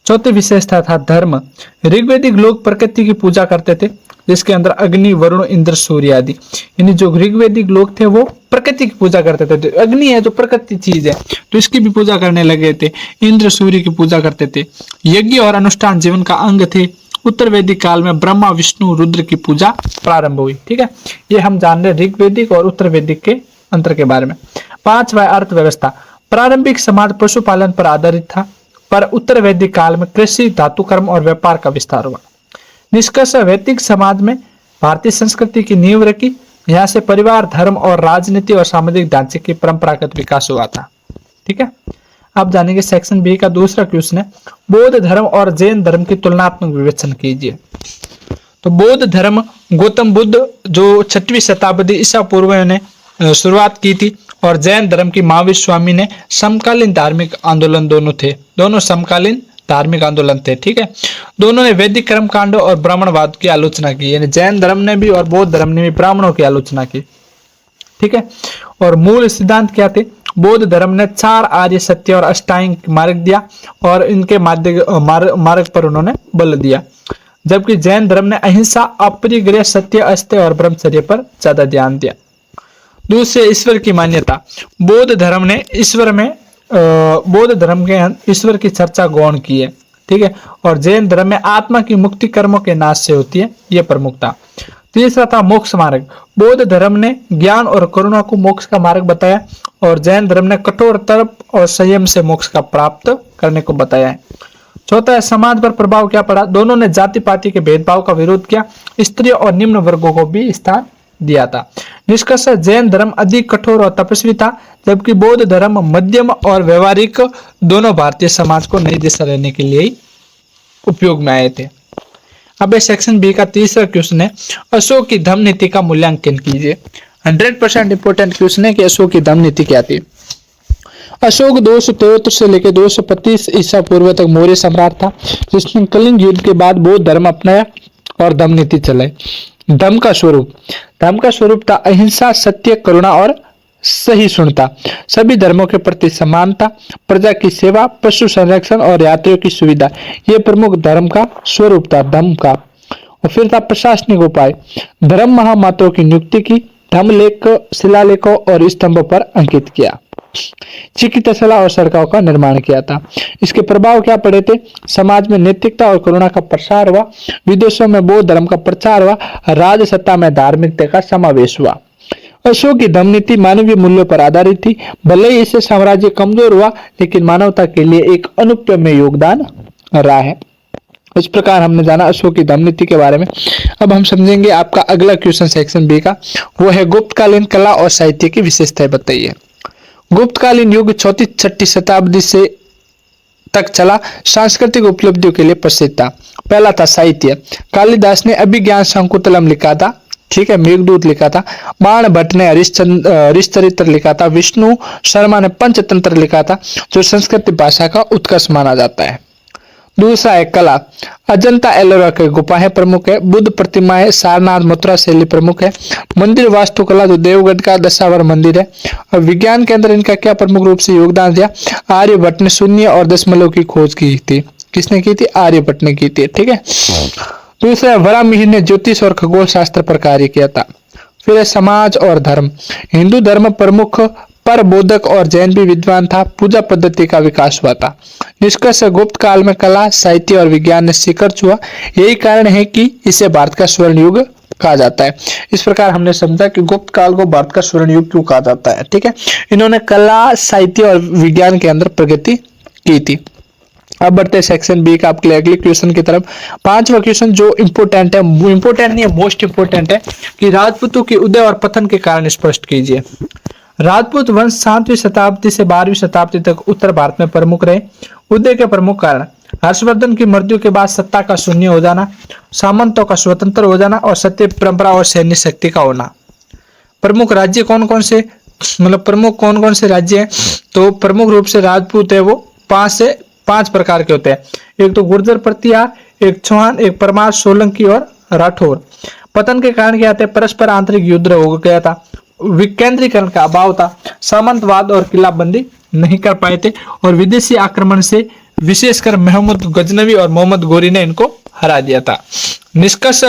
चौथी विशेषता था धर्म। ऋग्वैदिक लोग प्रकृति की पूजा करते थे, जिसके अंदर अग्नि, वरुण, इंद्र, सूर्य आदि। यानी जो ऋग्वैदिक लोग थे वो प्रकृति की पूजा करते थे। अग्नि है जो प्रकृति चीज है तो इसकी भी पूजा करने लगे थे। इंद्र, सूर्य की पूजा करते थे। यज्ञ और अनुष्ठान जीवन का अंग थे। उत्तर वैदिक काल में ब्रह्मा, विष्णु, रुद्र की पूजा प्रारंभ हुई। ठीक है, ये हम जान रहे ऋग्वैदिक और उत्तर वैदिक के अंतर के बारे में। 5वां अर्थव्यवस्था। प्रारंभिक समाज पशुपालन पर आधारित था, पर उत्तर वैदिक काल में कृषि, धातु कर्म और व्यापार का विस्तार हुआ। निष्कर्ष, वैदिक समाज में भारतीय संस्कृति की नींव रखी। यहाँ से परिवार, धर्म और राजनीति और सामाजिक ढांचे की परंपरागत विकास हुआ था। ठीक है, अब जानेंगे सेक्शन बी का दूसरा क्वेश्चन है, बौद्ध धर्म और जैन धर्म की तुलनात्मक विवेचन कीजिए। तो बौद्ध धर्म गौतम बुद्ध जो 6वीं शताब्दी ईसा पूर्व ने शुरुआत की थी, और जैन धर्म की महावीर स्वामी ने समकालीन धार्मिक आंदोलन दोनों समकालीन धार्मिक आंदोलन थे। ठीक है, दोनों ने वैदिक कर्म कांडों और ब्राह्मणवाद की आलोचना की। यानी जैन धर्म ने भी और बौद्ध धर्म ने भी ब्राह्मणों की आलोचना की। ठीक है, और मूल सिद्धांत क्या थे? बौद्ध धर्म ने 4 आर्य सत्य और अष्टांगिक मार्ग दिया और इनके मार्ग पर उन्होंने बल दिया, जबकि जैन धर्म ने अहिंसा, अपरिग्रह, सत्य, अस्त्य और ब्रह्मचर्य पर ज्यादा ध्यान दिया। दूसरे, ईश्वर की मान्यता। बौद्ध धर्म के ईश्वर की चर्चा गौण की है। ठीक है, और जैन धर्म में आत्मा की मुक्ति कर्मों के नाश से होती है, यह प्रमुख था। तीसरा था मोक्ष मार्ग। बौद्ध धर्म ने ज्ञान और करुणा को मोक्ष का मार्ग बताया, और जैन धर्म ने कठोर तप और संयम से मोक्ष का प्राप्त करने को बताया है। चौथा है समाज पर प्रभाव क्या पड़ा। दोनों ने जाति पाति के भेदभाव का विरोध किया, स्त्रियों और निम्न वर्गों को भी स्थान दिया था। निष्कर्ष, जैन धर्म अधिक कठोर और तपस्वी था, जबकि बौद्ध धर्म मध्यम और व्यवहारिक दोनों भारतीय समाज को नई दिशा देने के लिए उपयोग में आए थे। अब सेक्शन बी का तीसरा क्वेश्चन है, अशोक की धम्म नीति का मूल्यांकन कीजिए। 100% इंपोर्टेंट क्वेश्चन है कि अशोक की धम्म नीति क्या थी। अशोक 273 से लेकर 225 ईसा पूर्व तक मौर्य सम्राट था, जिसने कलिंग युद्ध के बाद बौद्ध धर्म अपनाया और धम्म नीति चलाई। धम्म का स्वरूप था अहिंसा, सत्य, करुणा और सहिष्णुता, सभी धर्मों के प्रति समानता, प्रजा की सेवा, पशु संरक्षण और यात्रियों की सुविधा, ये प्रमुख धर्म का स्वरूप था, धम्म का। और फिर था प्रशासनिक उपाय। धर्म महामात्रों की नियुक्ति की, धम्मलेख, शिलालेखों और स्तंभों पर अंकित किया, चिकित्सालय और सड़कों का निर्माण किया था। इसके प्रभाव क्या पड़े थे? समाज में नैतिकता और करुणा का प्रसार हुआ, विदेशों में बौद्ध धर्म का प्रचार हुआ, राज सत्ता में धार्मिकता का समावेश हुआ। अशोक की धम्म नीति मानवीय मूल्यों पर आधारित थी। भले ही इससे साम्राज्य कमजोर हुआ, लेकिन मानवता के लिए एक अनुपम्य योगदान रहा है। इस प्रकार हमने जाना अशोक की धम्म नीति के बारे में। अब हम समझेंगे आपका अगला क्वेश्चन सेक्शन बी का, वो है गुप्तकालीन कला और साहित्य की विशेषताएं बताइए। गुप्तकालीन युग 4वीं-6वीं शताब्दी से तक चला, सांस्कृतिक उपलब्धियों के लिए प्रसिद्ध था। पहला था साहित्य। कालिदास ने अभिज्ञान शाकुंतलम लिखा था, ठीक है, मेघदूत लिखा था। बाण भट्ट ने हरिश्चरित्र लिखा था। विष्णु शर्मा ने पंचतंत्र लिखा था, जो संस्कृत भाषा का उत्कर्ष माना जाता है। दूसरा है कला। अजंता एलोरा की गुफाएं प्रमुख है। बुद्ध प्रतिमाएं, सारनाथ मथुरा शैली प्रमुख है। मंदिर वास्तुकला जो देवगढ़ का दशावर मंदिर है। और विज्ञान के अंदर इनका क्या प्रमुख रूप से योगदान दिया? आर्यभट्ट ने शून्य और दशमलव की खोज की थी। किसने की थी? आर्यभट्ट ने की थी, ठीक है। दूसरा वराहमिहिर ने ज्योतिष और खगोल शास्त्र पर कार्य किया था। फिर है समाज और धर्म। हिंदू धर्म प्रमुख परबोधक और जैन भी विद्वान था। पूजा पद्धति का विकास हुआ था। निष्कर्ष गुप्त काल में कला, साहित्य और विज्ञान ने शिखर छुआ। यही कारण है कि इसे भारत का स्वर्ण युग कहा जाता है। इस प्रकार हमने समझा कि गुप्त काल को भारत का स्वर्ण युग क्यों कहा जाता है, ठीक है। इन्होंने कला, साहित्य और विज्ञान के अंदर प्रगति की थी। अब बढ़ते हैं सेक्शन बी का आपके लिए अगले क्वेश्चन की तरफ। पांचवा क्वेश्चन जो इंपोर्टेंट है, इंपोर्टेंट नहीं है, मोस्ट इंपोर्टेंट है कि राजपूतों के उदय और पतन के कारण स्पष्ट कीजिए। राजपूत वंश 7वीं शताब्दी से 12वीं शताब्दी तक उत्तर भारत में प्रमुख रहे। उदय के प्रमुख कारण हर्षवर्धन की मृत्यु के बाद सत्ता का शून्य हो जाना, सामंतों का स्वतंत्र हो जाना और सत्य परंपरा और सैन्य शक्ति का होना। प्रमुख राज्य कौन कौन से, मतलब प्रमुख कौन कौन से राज्य हैं? तो प्रमुख रूप से राजपूत है वो 5 से 5 प्रकार के होते हैं। एक तो गुर्जर प्रतिहार, एक चौहान, एक परमार, सोलंकी और राठौर। पतन के कारण क्या थे? परस्पर आंतरिक युद्ध हो गया था, विकेंद्रीकरण का अभाव था, सामंतवाद और किलाबंदी नहीं कर पाए थे और विदेशी आक्रमण से विशेषकर महमूद गजनवी और मोहम्मद गोरी ने इनको हरा दिया था। निष्कर्ष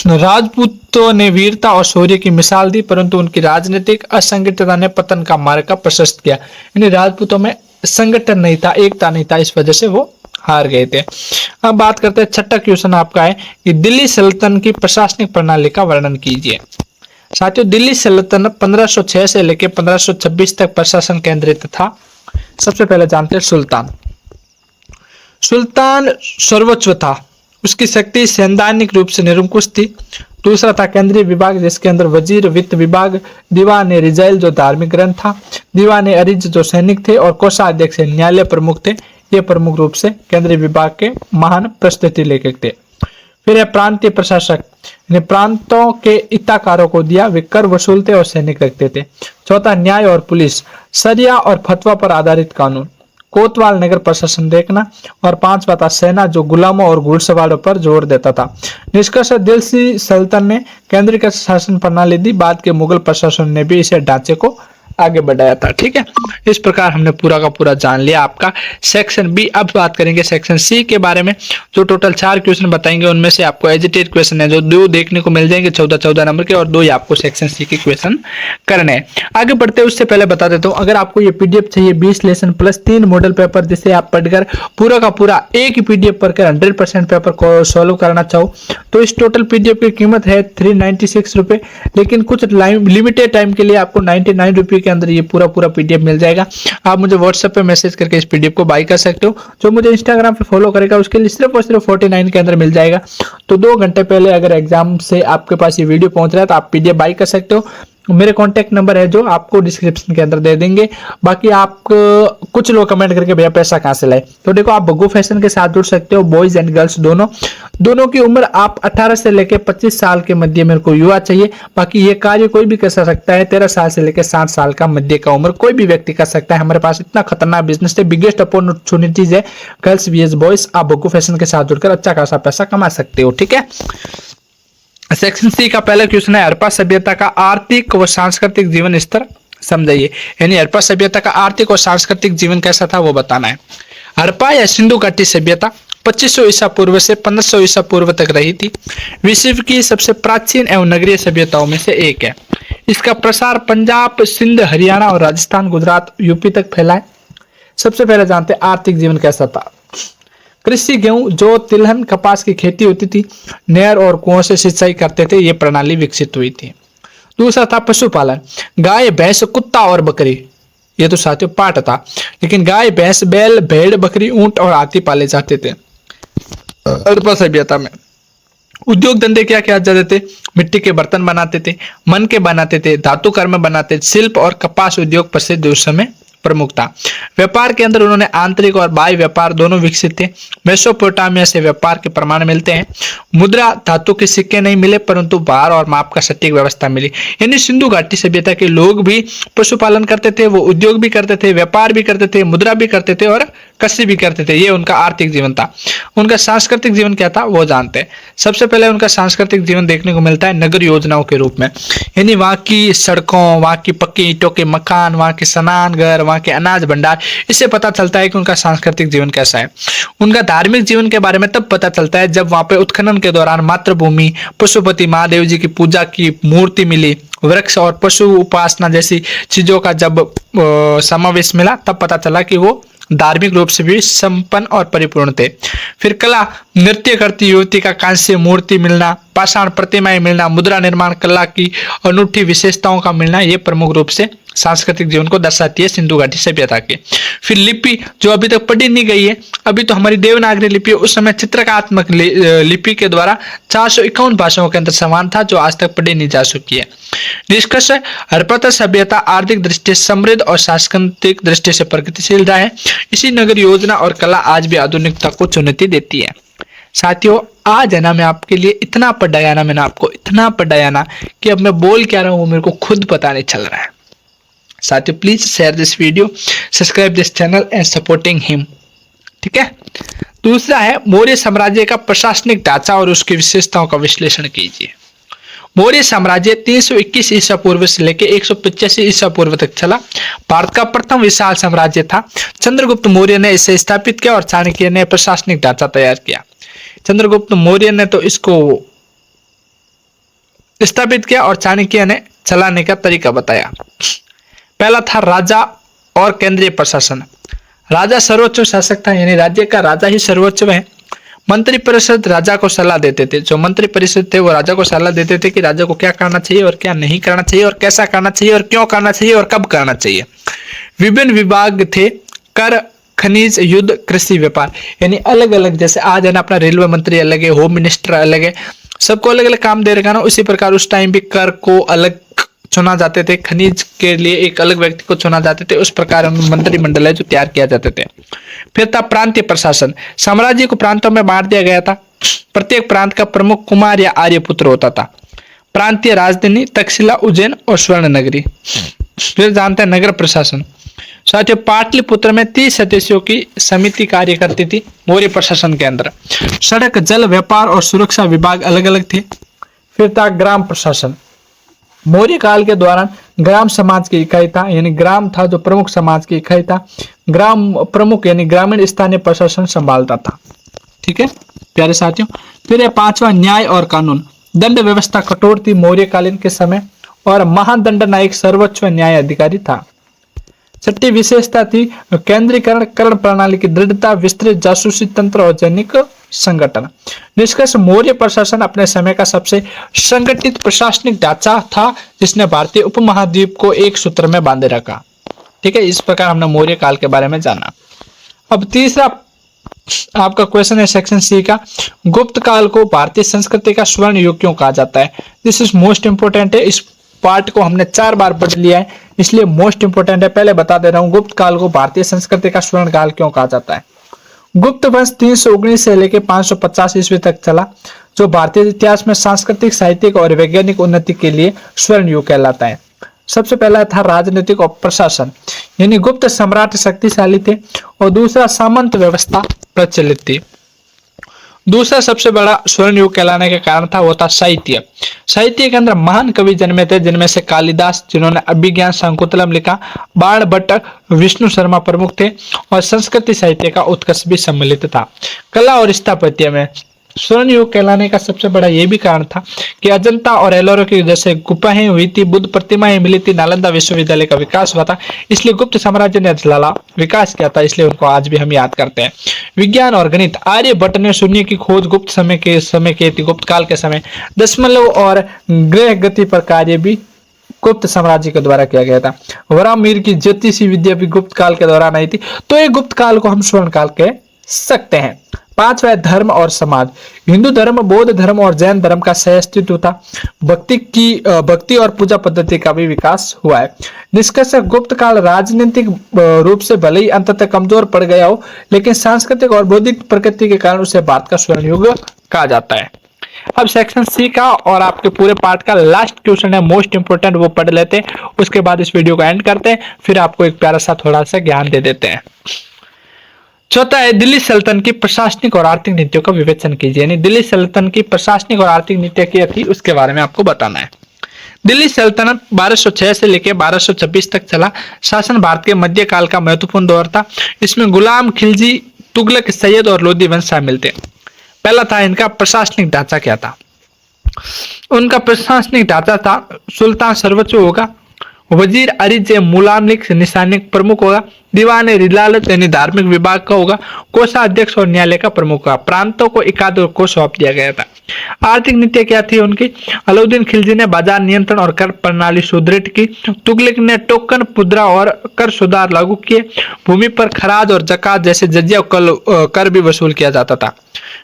राजपूतों ने वीरता और शौर्य की मिसाल दी, परंतु उनकी राजनीतिक असंगठितता ने पतन का मार्ग का प्रशस्त किया। यानी राजपूतों में संगठन नहीं था, एकता नहीं था, इस वजह से वो हार गए थे। अब बात करते हैं, छठा क्वेश्चन आपका है कि दिल्ली सल्तनत की प्रशासनिक प्रणाली का वर्णन कीजिए। साथियों, दिल्ली सल्तनत 1506 से लेकर 1526 तक प्रशासन केंद्रित था। सबसे पहले जानते हैं सुल्तान। सुल्तान सर्वोच्च था, उसकी शक्ति सैद्धांतिक रूप से निरंकुश थी। दूसरा था केंद्रीय विभाग, जिसके अंदर वजीर, वित्त विभाग, दीवान ए रिजाइल जो धार्मिक ग्रंथ था, दीवान ए अरिज जो सैनिक थे और कोषाध्यक्ष न्यायालय प्रमुख थे। ये प्रमुख रूप से केंद्रीय विभाग के महान प्रस्তুति लेखक थे। फिर है प्रांतीय प्रशासक, प्रांतों के इत्ताकारों को दिया, वे कर वसूलते और सैनिक रखते थे। चौथा न्याय और पुलिस, सरिया और फतवा पर आधारित कानून, कोतवाल नगर प्रशासन देखना। और पांचवा था सेना, जो गुलामों और घुड़सवारों पर जोर देता था। निष्कर्ष दिल्ली सल्तनत ने केंद्रीय शासन प्रणाली दी, बाद के मुगल प्रशासन ने भी इसे ढांचे को आगे बढ़ाया था, ठीक है। इस प्रकार हमने पूरा का पूरा जान लिया आपका सेक्शन बी। अब बात करेंगे सेक्शन सी के बारे में, जो टोटल 4 क्वेश्चन बताएंगे। उनमें से आपको एजिटेड क्वेश्चन है जो 2 देखने को मिल जाएंगे 14 नंबर के, और 2 ही आपको सेक्शन सी के क्वेश्चन करने हैं। आगे बढ़ते हैं उससे पहले बता देता हूँ, अगर आपको ये पीडीएफ चाहिए 20 लेसन प्लस 3 मॉडल पेपर, जिसे आप पढ़कर पूरा का पूरा एक ही पीडीएफ पढ़कर 100% पेपर को सॉल्व करना चाहो, तो इस टोटल पीडीएफ की कीमत है 396 रुपए। लेकिन कुछ लिमिटेड टाइम के लिए आपको 99 रुपए के अंदर ये पूरा पीडीएफ मिल जाएगा। आप मुझे व्हाट्सएप पे मैसेज करके इस पीडीएफ को बाय कर सकते हो। जो मुझे इंस्टाग्राम पे फॉलो करेगा उसके लिए सिर्फ और सिर्फ 49 के अंदर मिल जाएगा। तो 2 घंटे पहले अगर एग्जाम से आपके पास ये वीडियो पहुंच रहा है तो आप पीडीएफ बाय कर सकते हो। मेरे कॉन्टेक्ट नंबर है जो आपको डिस्क्रिप्शन के अंदर दे देंगे। बाकी आप कुछ लोग कमेंट करके भैया पैसा कहां से लाए, तो देखो आप बग्गू फैशन के साथ जुड़ सकते हो। बॉयज एंड गर्ल्स दोनों की उम्र आप 18 से लेकर 25 साल के मध्य मेरे को युवा चाहिए। बाकी ये कार्य कोई भी कर सकता है। 13 साल से लेकर 60 साल का मध्य का उम्र कोई भी व्यक्ति कर सकता है। हमारे पास इतना खतरनाक बिजनेस है, बिगेस्ट अपॉर्चुनिटीज है गर्ल्स वीएस बॉयज। आप बग्गू फैशन के साथ जुड़कर अच्छा खासा पैसा कमा सकते हो, ठीक है। सेक्शन सी का पहला क्वेश्चन है, हड़प्पा सभ्यता का आर्थिक व सांस्कृतिक जीवन स्तर समझाइए। यानी हड़प्पा सभ्यता का आर्थिक और सांस्कृतिक जीवन कैसा था वो बताना है। हड़प्पा या सिंधु घाटी सभ्यता 2500 ईसा पूर्व से 1500 ईसा पूर्व तक रही थी। विश्व की सबसे प्राचीन एवं नगरीय सभ्यताओं में से एक है। इसका प्रसार पंजाब, सिंध, हरियाणा और राजस्थान, गुजरात, यूपी तक फैला है। सबसे पहले जानते हैं आर्थिक जीवन कैसा था। कृषि, गेहूं, जो तिलहन, कपास की खेती होती थी, नहर और कुओं से सिंचाई करते थे, ये प्रणाली विकसित हुई थी। दूसरा था पशुपालन, गाय, भैंस, कुत्ता और बकरी, ये तो साथियों पाठ था, लेकिन गाय, भैंस, बैल, भेड़, बकरी, ऊंट और हाथी पाले जाते थे हड़प्पा सभ्यता में। उद्योग धंधे क्या किया जाते थे? मिट्टी के बर्तन बनाते थे, मन के बनाते थे, धातु कर्म बनाते थे, शिल्प और कपास उद्योग प्रसिद्ध उस समय प्रमुख था। व्यापार के अंदर उन्होंने आंतरिक और बाह्य व्यापार दोनों विकसित थे। मेसोपोटामिया से व्यापार के प्रमाण मिलते हैं। मुद्रा धातु के सिक्के नहीं मिले, परंतु भार और माप का सटीक व्यवस्था मिली। यानी सिंधु घाटी सभ्यता के लोग भी पशुपालन करते थे, वो उद्योग भी करते थे, व्यापार भी करते थे, मुद्रा भी करते थे और कृषि भी करते थे। ये उनका आर्थिक जीवन था। उनका सांस्कृतिक जीवन क्या था वो जानते हैं। सबसे पहले उनका सांस्कृतिक जीवन देखने को मिलता है नगर योजनाओं के रूप में, यानी वहाँ की सड़कों, वहाँ की पक्की ईंटों के मकान, वहाँ के स्नान घर, वहाँ के अनाज भंडार, इससे पता चलता है कि उनका सांस्कृतिक जीवन कैसा है। उनका धार्मिक जीवन के बारे में तब पता चलता है जब वहाँ पे उत्खनन के दौरान मातृभूमि, पशुपति महादेव जी की पूजा की मूर्ति मिली, वृक्ष और पशु उपासना जैसी चीजों का जब समावेश मिला, तब पता चला कि वो धार्मिक रूप से भी संपन्न और परिपूर्ण थे। फिर कला, नृत्य करती युवती का कांस्य मूर्ति मिलना, पाषाण प्रतिमाएं मिलना, मुद्रा निर्माण कला की अनूठी विशेषताओं का मिलना, ये प्रमुख रूप से सांस्कृतिक जीवन को दर्शाती है सिंधु घाटी सभ्यता के। फिर लिपि, जो अभी तक पढ़ी नहीं गई है, अभी तो हमारी देवनागरी लिपि, उस समय चित्रकात्मक लिपि के द्वारा 451 भाषाओं के अंदर समान था, जो आज तक पढ़ी नहीं जा चुकी है। निष्कर्ष, हड़प्पा सभ्यता आर्थिक दृष्टि से समृद्ध और सांस्कृतिक दृष्टि से प्रगतिशील रहा है। इसी नगर योजना और कला आज भी आधुनिकता को चुनौती देती है। साथियों, आज है ना मैं आपके लिए इतना पढ़ाया ना, मैंने आपको इतना पढ़ाया ना कि अब मैं बोल क्या रहा हूँ वो मेरे को खुद पता नहीं चल रहा है। साथियों, please share this video, subscribe this channel and supporting him. ठीक है। दूसरा है मौर्य साम्राज्य का प्रशासनिक ढांचा और उसकी विशेषताओं का विश्लेषण कीजिए। मौर्य साम्राज्य 321 ईसा पूर्व से लेकर 185 ईसा पूर्व तक चला। भारत का प्रथम विशाल साम्राज्य था। चंद्रगुप्त मौर्य ने इसे स्थापित किया और चाणक्य ने प्रशासनिक ढांचा तैयार किया। चंद्रगुप्त मौर्य ने तो इसको स्थापित किया और चाणक्य ने चलाने का तरीका बताया। पहला था राजा और केंद्रीय प्रशासन। राजा सर्वोच्च शासक था, यानी राज्य का राजा ही सर्वोच्च है। मंत्री परिषद राजा को सलाह देते थे। जो मंत्री परिषद थे वो राजा को सलाह देते थे कि राजा को क्या करना चाहिए और क्या नहीं करना चाहिए, और कैसा करना चाहिए और क्यों करना चाहिए और कब करना चाहिए। विभिन्न विभाग थे, कर, खनिज, युद्ध, कृषि, व्यापार, यानी अलग अलग। जैसे आज है ना अपना रेलवे मंत्री अलग है, होम मिनिस्टर अलग है, सबको अलग अलग काम दे रखा ना। उसी प्रकार उस टाइम भी कर को अलग चुना जाते थे, खनिज के लिए एक अलग व्यक्ति को चुना जाते थे। उस प्रकार मंत्रिमंडल है जो तैयार किया जाते थे। फिर था प्रांतीय प्रशासन। साम्राज्य को प्रांतों में बांट दिया गया था। प्रत्येक प्रांत का प्रमुख कुमार या आर्यपुत्र होता था। प्रांतीय राजधानी तक्षशिला, उज्जैन और स्वर्ण नगरी। फिर जानते हैं नगर प्रशासन। साथियों, पाटलिपुत्र में 30 सदस्यों की समिति कार्य करती थी मौर्य प्रशासन के अंदर। सड़क, जल, व्यापार और सुरक्षा विभाग अलग अलग थे। फिर था ग्राम प्रशासन। मौर्य काल के दौरान ग्राम समाज की इकाई था, यानी ग्राम था जो प्रमुख समाज की इकाई था। ग्राम प्रमुख यानी ग्रामीण स्थानीय प्रशासन संभालता था। ठीक है प्यारे साथियों। फिर है पांचवा, न्याय और कानून। दंड व्यवस्था कठोर थी मौर्य कालीन के समय, और महादंड नायक सर्वोच्च न्याय अधिकारी था। छठी विशेषता थी केंद्रीकरण, करण प्रणाली की दृढ़ता, विस्तृत जासूसी तंत्र और जैनिक संगठन। निष्कर्ष, मौर्य प्रशासन अपने समय का सबसे संगठित प्रशासनिक ढांचा था, जिसने भारतीय उपमहाद्वीप को एक सूत्र में बांधे रखा। ठीक है, इस प्रकार हमने मौर्य काल के बारे में जाना। अब तीसरा आपका क्वेश्चन है सेक्शन सी का, गुप्त काल को भारतीय संस्कृति का स्वर्ण युग क्यों कहा जाता है। दिस इज मोस्ट इंपोर्टेंट है। इस पार्ट को हमने 4 बार पढ़ लिया है, इसलिए मोस्ट इंपोर्टेंट है। पहले बता दे रहा हूं, गुप्त काल को भारतीय संस्कृति का स्वर्ण काल क्यों कहा जाता है। गुप्त वंश 319 से लेकर 550 ईस्वी तक चला, जो भारतीय इतिहास में सांस्कृतिक, साहित्यिक और वैज्ञानिक उन्नति के लिए स्वर्ण युग कहलाता है। सबसे पहला था राजनीतिक और प्रशासन, यानी गुप्त सम्राट शक्तिशाली थे, और दूसरा सामंत व्यवस्था प्रचलित थी। दूसरा सबसे बड़ा स्वर्ण युग कहलाने के कारण था वो था साहित्य। साहित्य के अंदर महान कवि जन्मे थे, जिनमें से कालिदास, जिन्होंने अभिज्ञान शाकुंतलम लिखा, बाण भट्ट, विष्णु शर्मा प्रमुख थे, और संस्कृति साहित्य का उत्कर्ष भी सम्मिलित था। कला और स्थापत्य में स्वर्ण युग कहलाने का सबसे बड़ा यह भी कारण था कि अजंता और एलोरा की जैसे गुफाएं हुई थी, बुद्ध प्रतिमाएं मिली थी, नालंदा विश्वविद्यालय का विकास हुआ था, इसलिए गुप्त साम्राज्य ने जलाला विकास किया था, इसलिए उनको आज भी हम याद करते हैं। विज्ञान और गणित, आर्यभट्ट ने शून्य की खोज गुप्त समय की थी। गुप्त काल के समय दशमलव और ग्रह गति पर कार्य भी गुप्त साम्राज्य के द्वारा किया गया था। वरामीर की ज्योतिषी विद्या भी गुप्त काल के दौरान आई थी। तो ये गुप्त काल को हम स्वर्ण काल कह सकते हैं। पांचवा है धर्म और समाज। हिंदू धर्म, बौद्ध धर्म और जैन धर्म का सहअस्तित्व था। भक्ति और पूजा पद्धति का भी विकास हुआ है। निष्कर्ष, गुप्त काल राजनीतिक रूप से भले ही अंततः कमजोर पड़ गया हो, लेकिन सांस्कृतिक और बौद्धिक प्रकृति के कारण उसे भारत का स्वर्ण युग कहा जाता है। अब सेक्शन सी का और आपके पूरे पार्ट का लास्ट क्वेश्चन है, मोस्ट इंपोर्टेंट, वो पढ़ लेते हैं, उसके बाद इस वीडियो को एंड करते हैं, फिर आपको एक प्यारा सा थोड़ा सा ज्ञान दे देते हैं। चौथा है, दिल्ली सल्तनत की प्रशासनिक और आर्थिक नीतियों का विवेचन कीजिए। यानी दिल्ली सल्तनत की प्रशासनिक और आर्थिक नीतियां क्या थी उसके बारे में आपको बताना है। दिल्ली सल्तनत 1206 से लेकर 1226 तक चला। शासन भारत के मध्यकाल का महत्वपूर्ण दौर था। इसमें गुलाम खिलजी, तुगलक, सैयद और लोधी वंश शामिल थे। पहला था इनका प्रशासनिक ढांचा क्या था। उनका प्रशासनिक ढांचा था, सुल्तान सर्वोच्च होगा, वजीर अरिज मुलामलिक निशानिक प्रमुख होगा, दीवान रिलालत यानी धार्मिक विभाग का होगा, कोषाध्यक्ष और न्यायालय का प्रमुख होगा। प्रांतों को एकाध को सौंप दिया गया था। आर्थिक नीतियां क्या थी उनकी। अलाउद्दीन खिलजी ने बाजार नियंत्रण और कर प्रणाली सुदृढ़ की। तुगलक ने टोकन मुद्रा और कर सुधार लागू किए। भूमि पर खराज और जकात जैसे जजिया कर भी वसूल किया जाता था।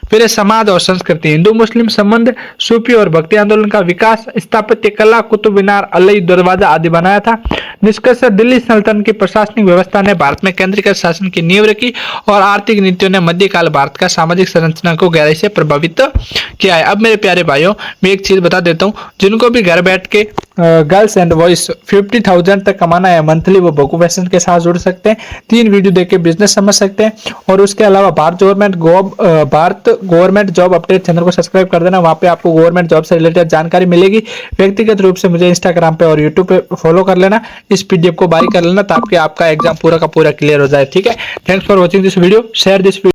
फिर समाज और संस्कृति, हिंदू मुस्लिम संबंध, सूफी और भक्ति आंदोलन का विकास, स्थापत्य कला, कुतुब मीनार, अलई दरवाजा आदि बनाया था। निष्कर्ष, दिल्ली सल्तनत की प्रशासनिक व्यवस्था ने भारत में केंद्रीकृत शासन की नींव रखी और आर्थिक नीतियों ने मध्यकाल भारत का सामाजिक संरचना को गहराई से प्रभावित किया है। अब मेरे प्यारे भाइयों, मैं एक चीज बता देता हूँ, जिनको भी घर बैठ के गर्ल्स एंड बॉयज 50,000 तक कमाना है मंथली, वो बकू फैशन के साथ जुड़ सकते हैं। 3 वीडियो देख के बिजनेस समझ सकते हैं। और उसके अलावा Bharat government job update channel को सब्सक्राइब कर देना, वहां पे आपको गवर्नमेंट जॉब से रिलेटेड जानकारी मिलेगी। व्यक्तिगत रूप से मुझे इंस्टाग्राम पे और यूट्यूब पे फॉलो कर लेना, इस पीडीएफ को बाय कर लेना ताकि आपका एग्जाम पूरा का पूरा क्लियर हो जाए। ठीक है, thanks for watching this video, share this video.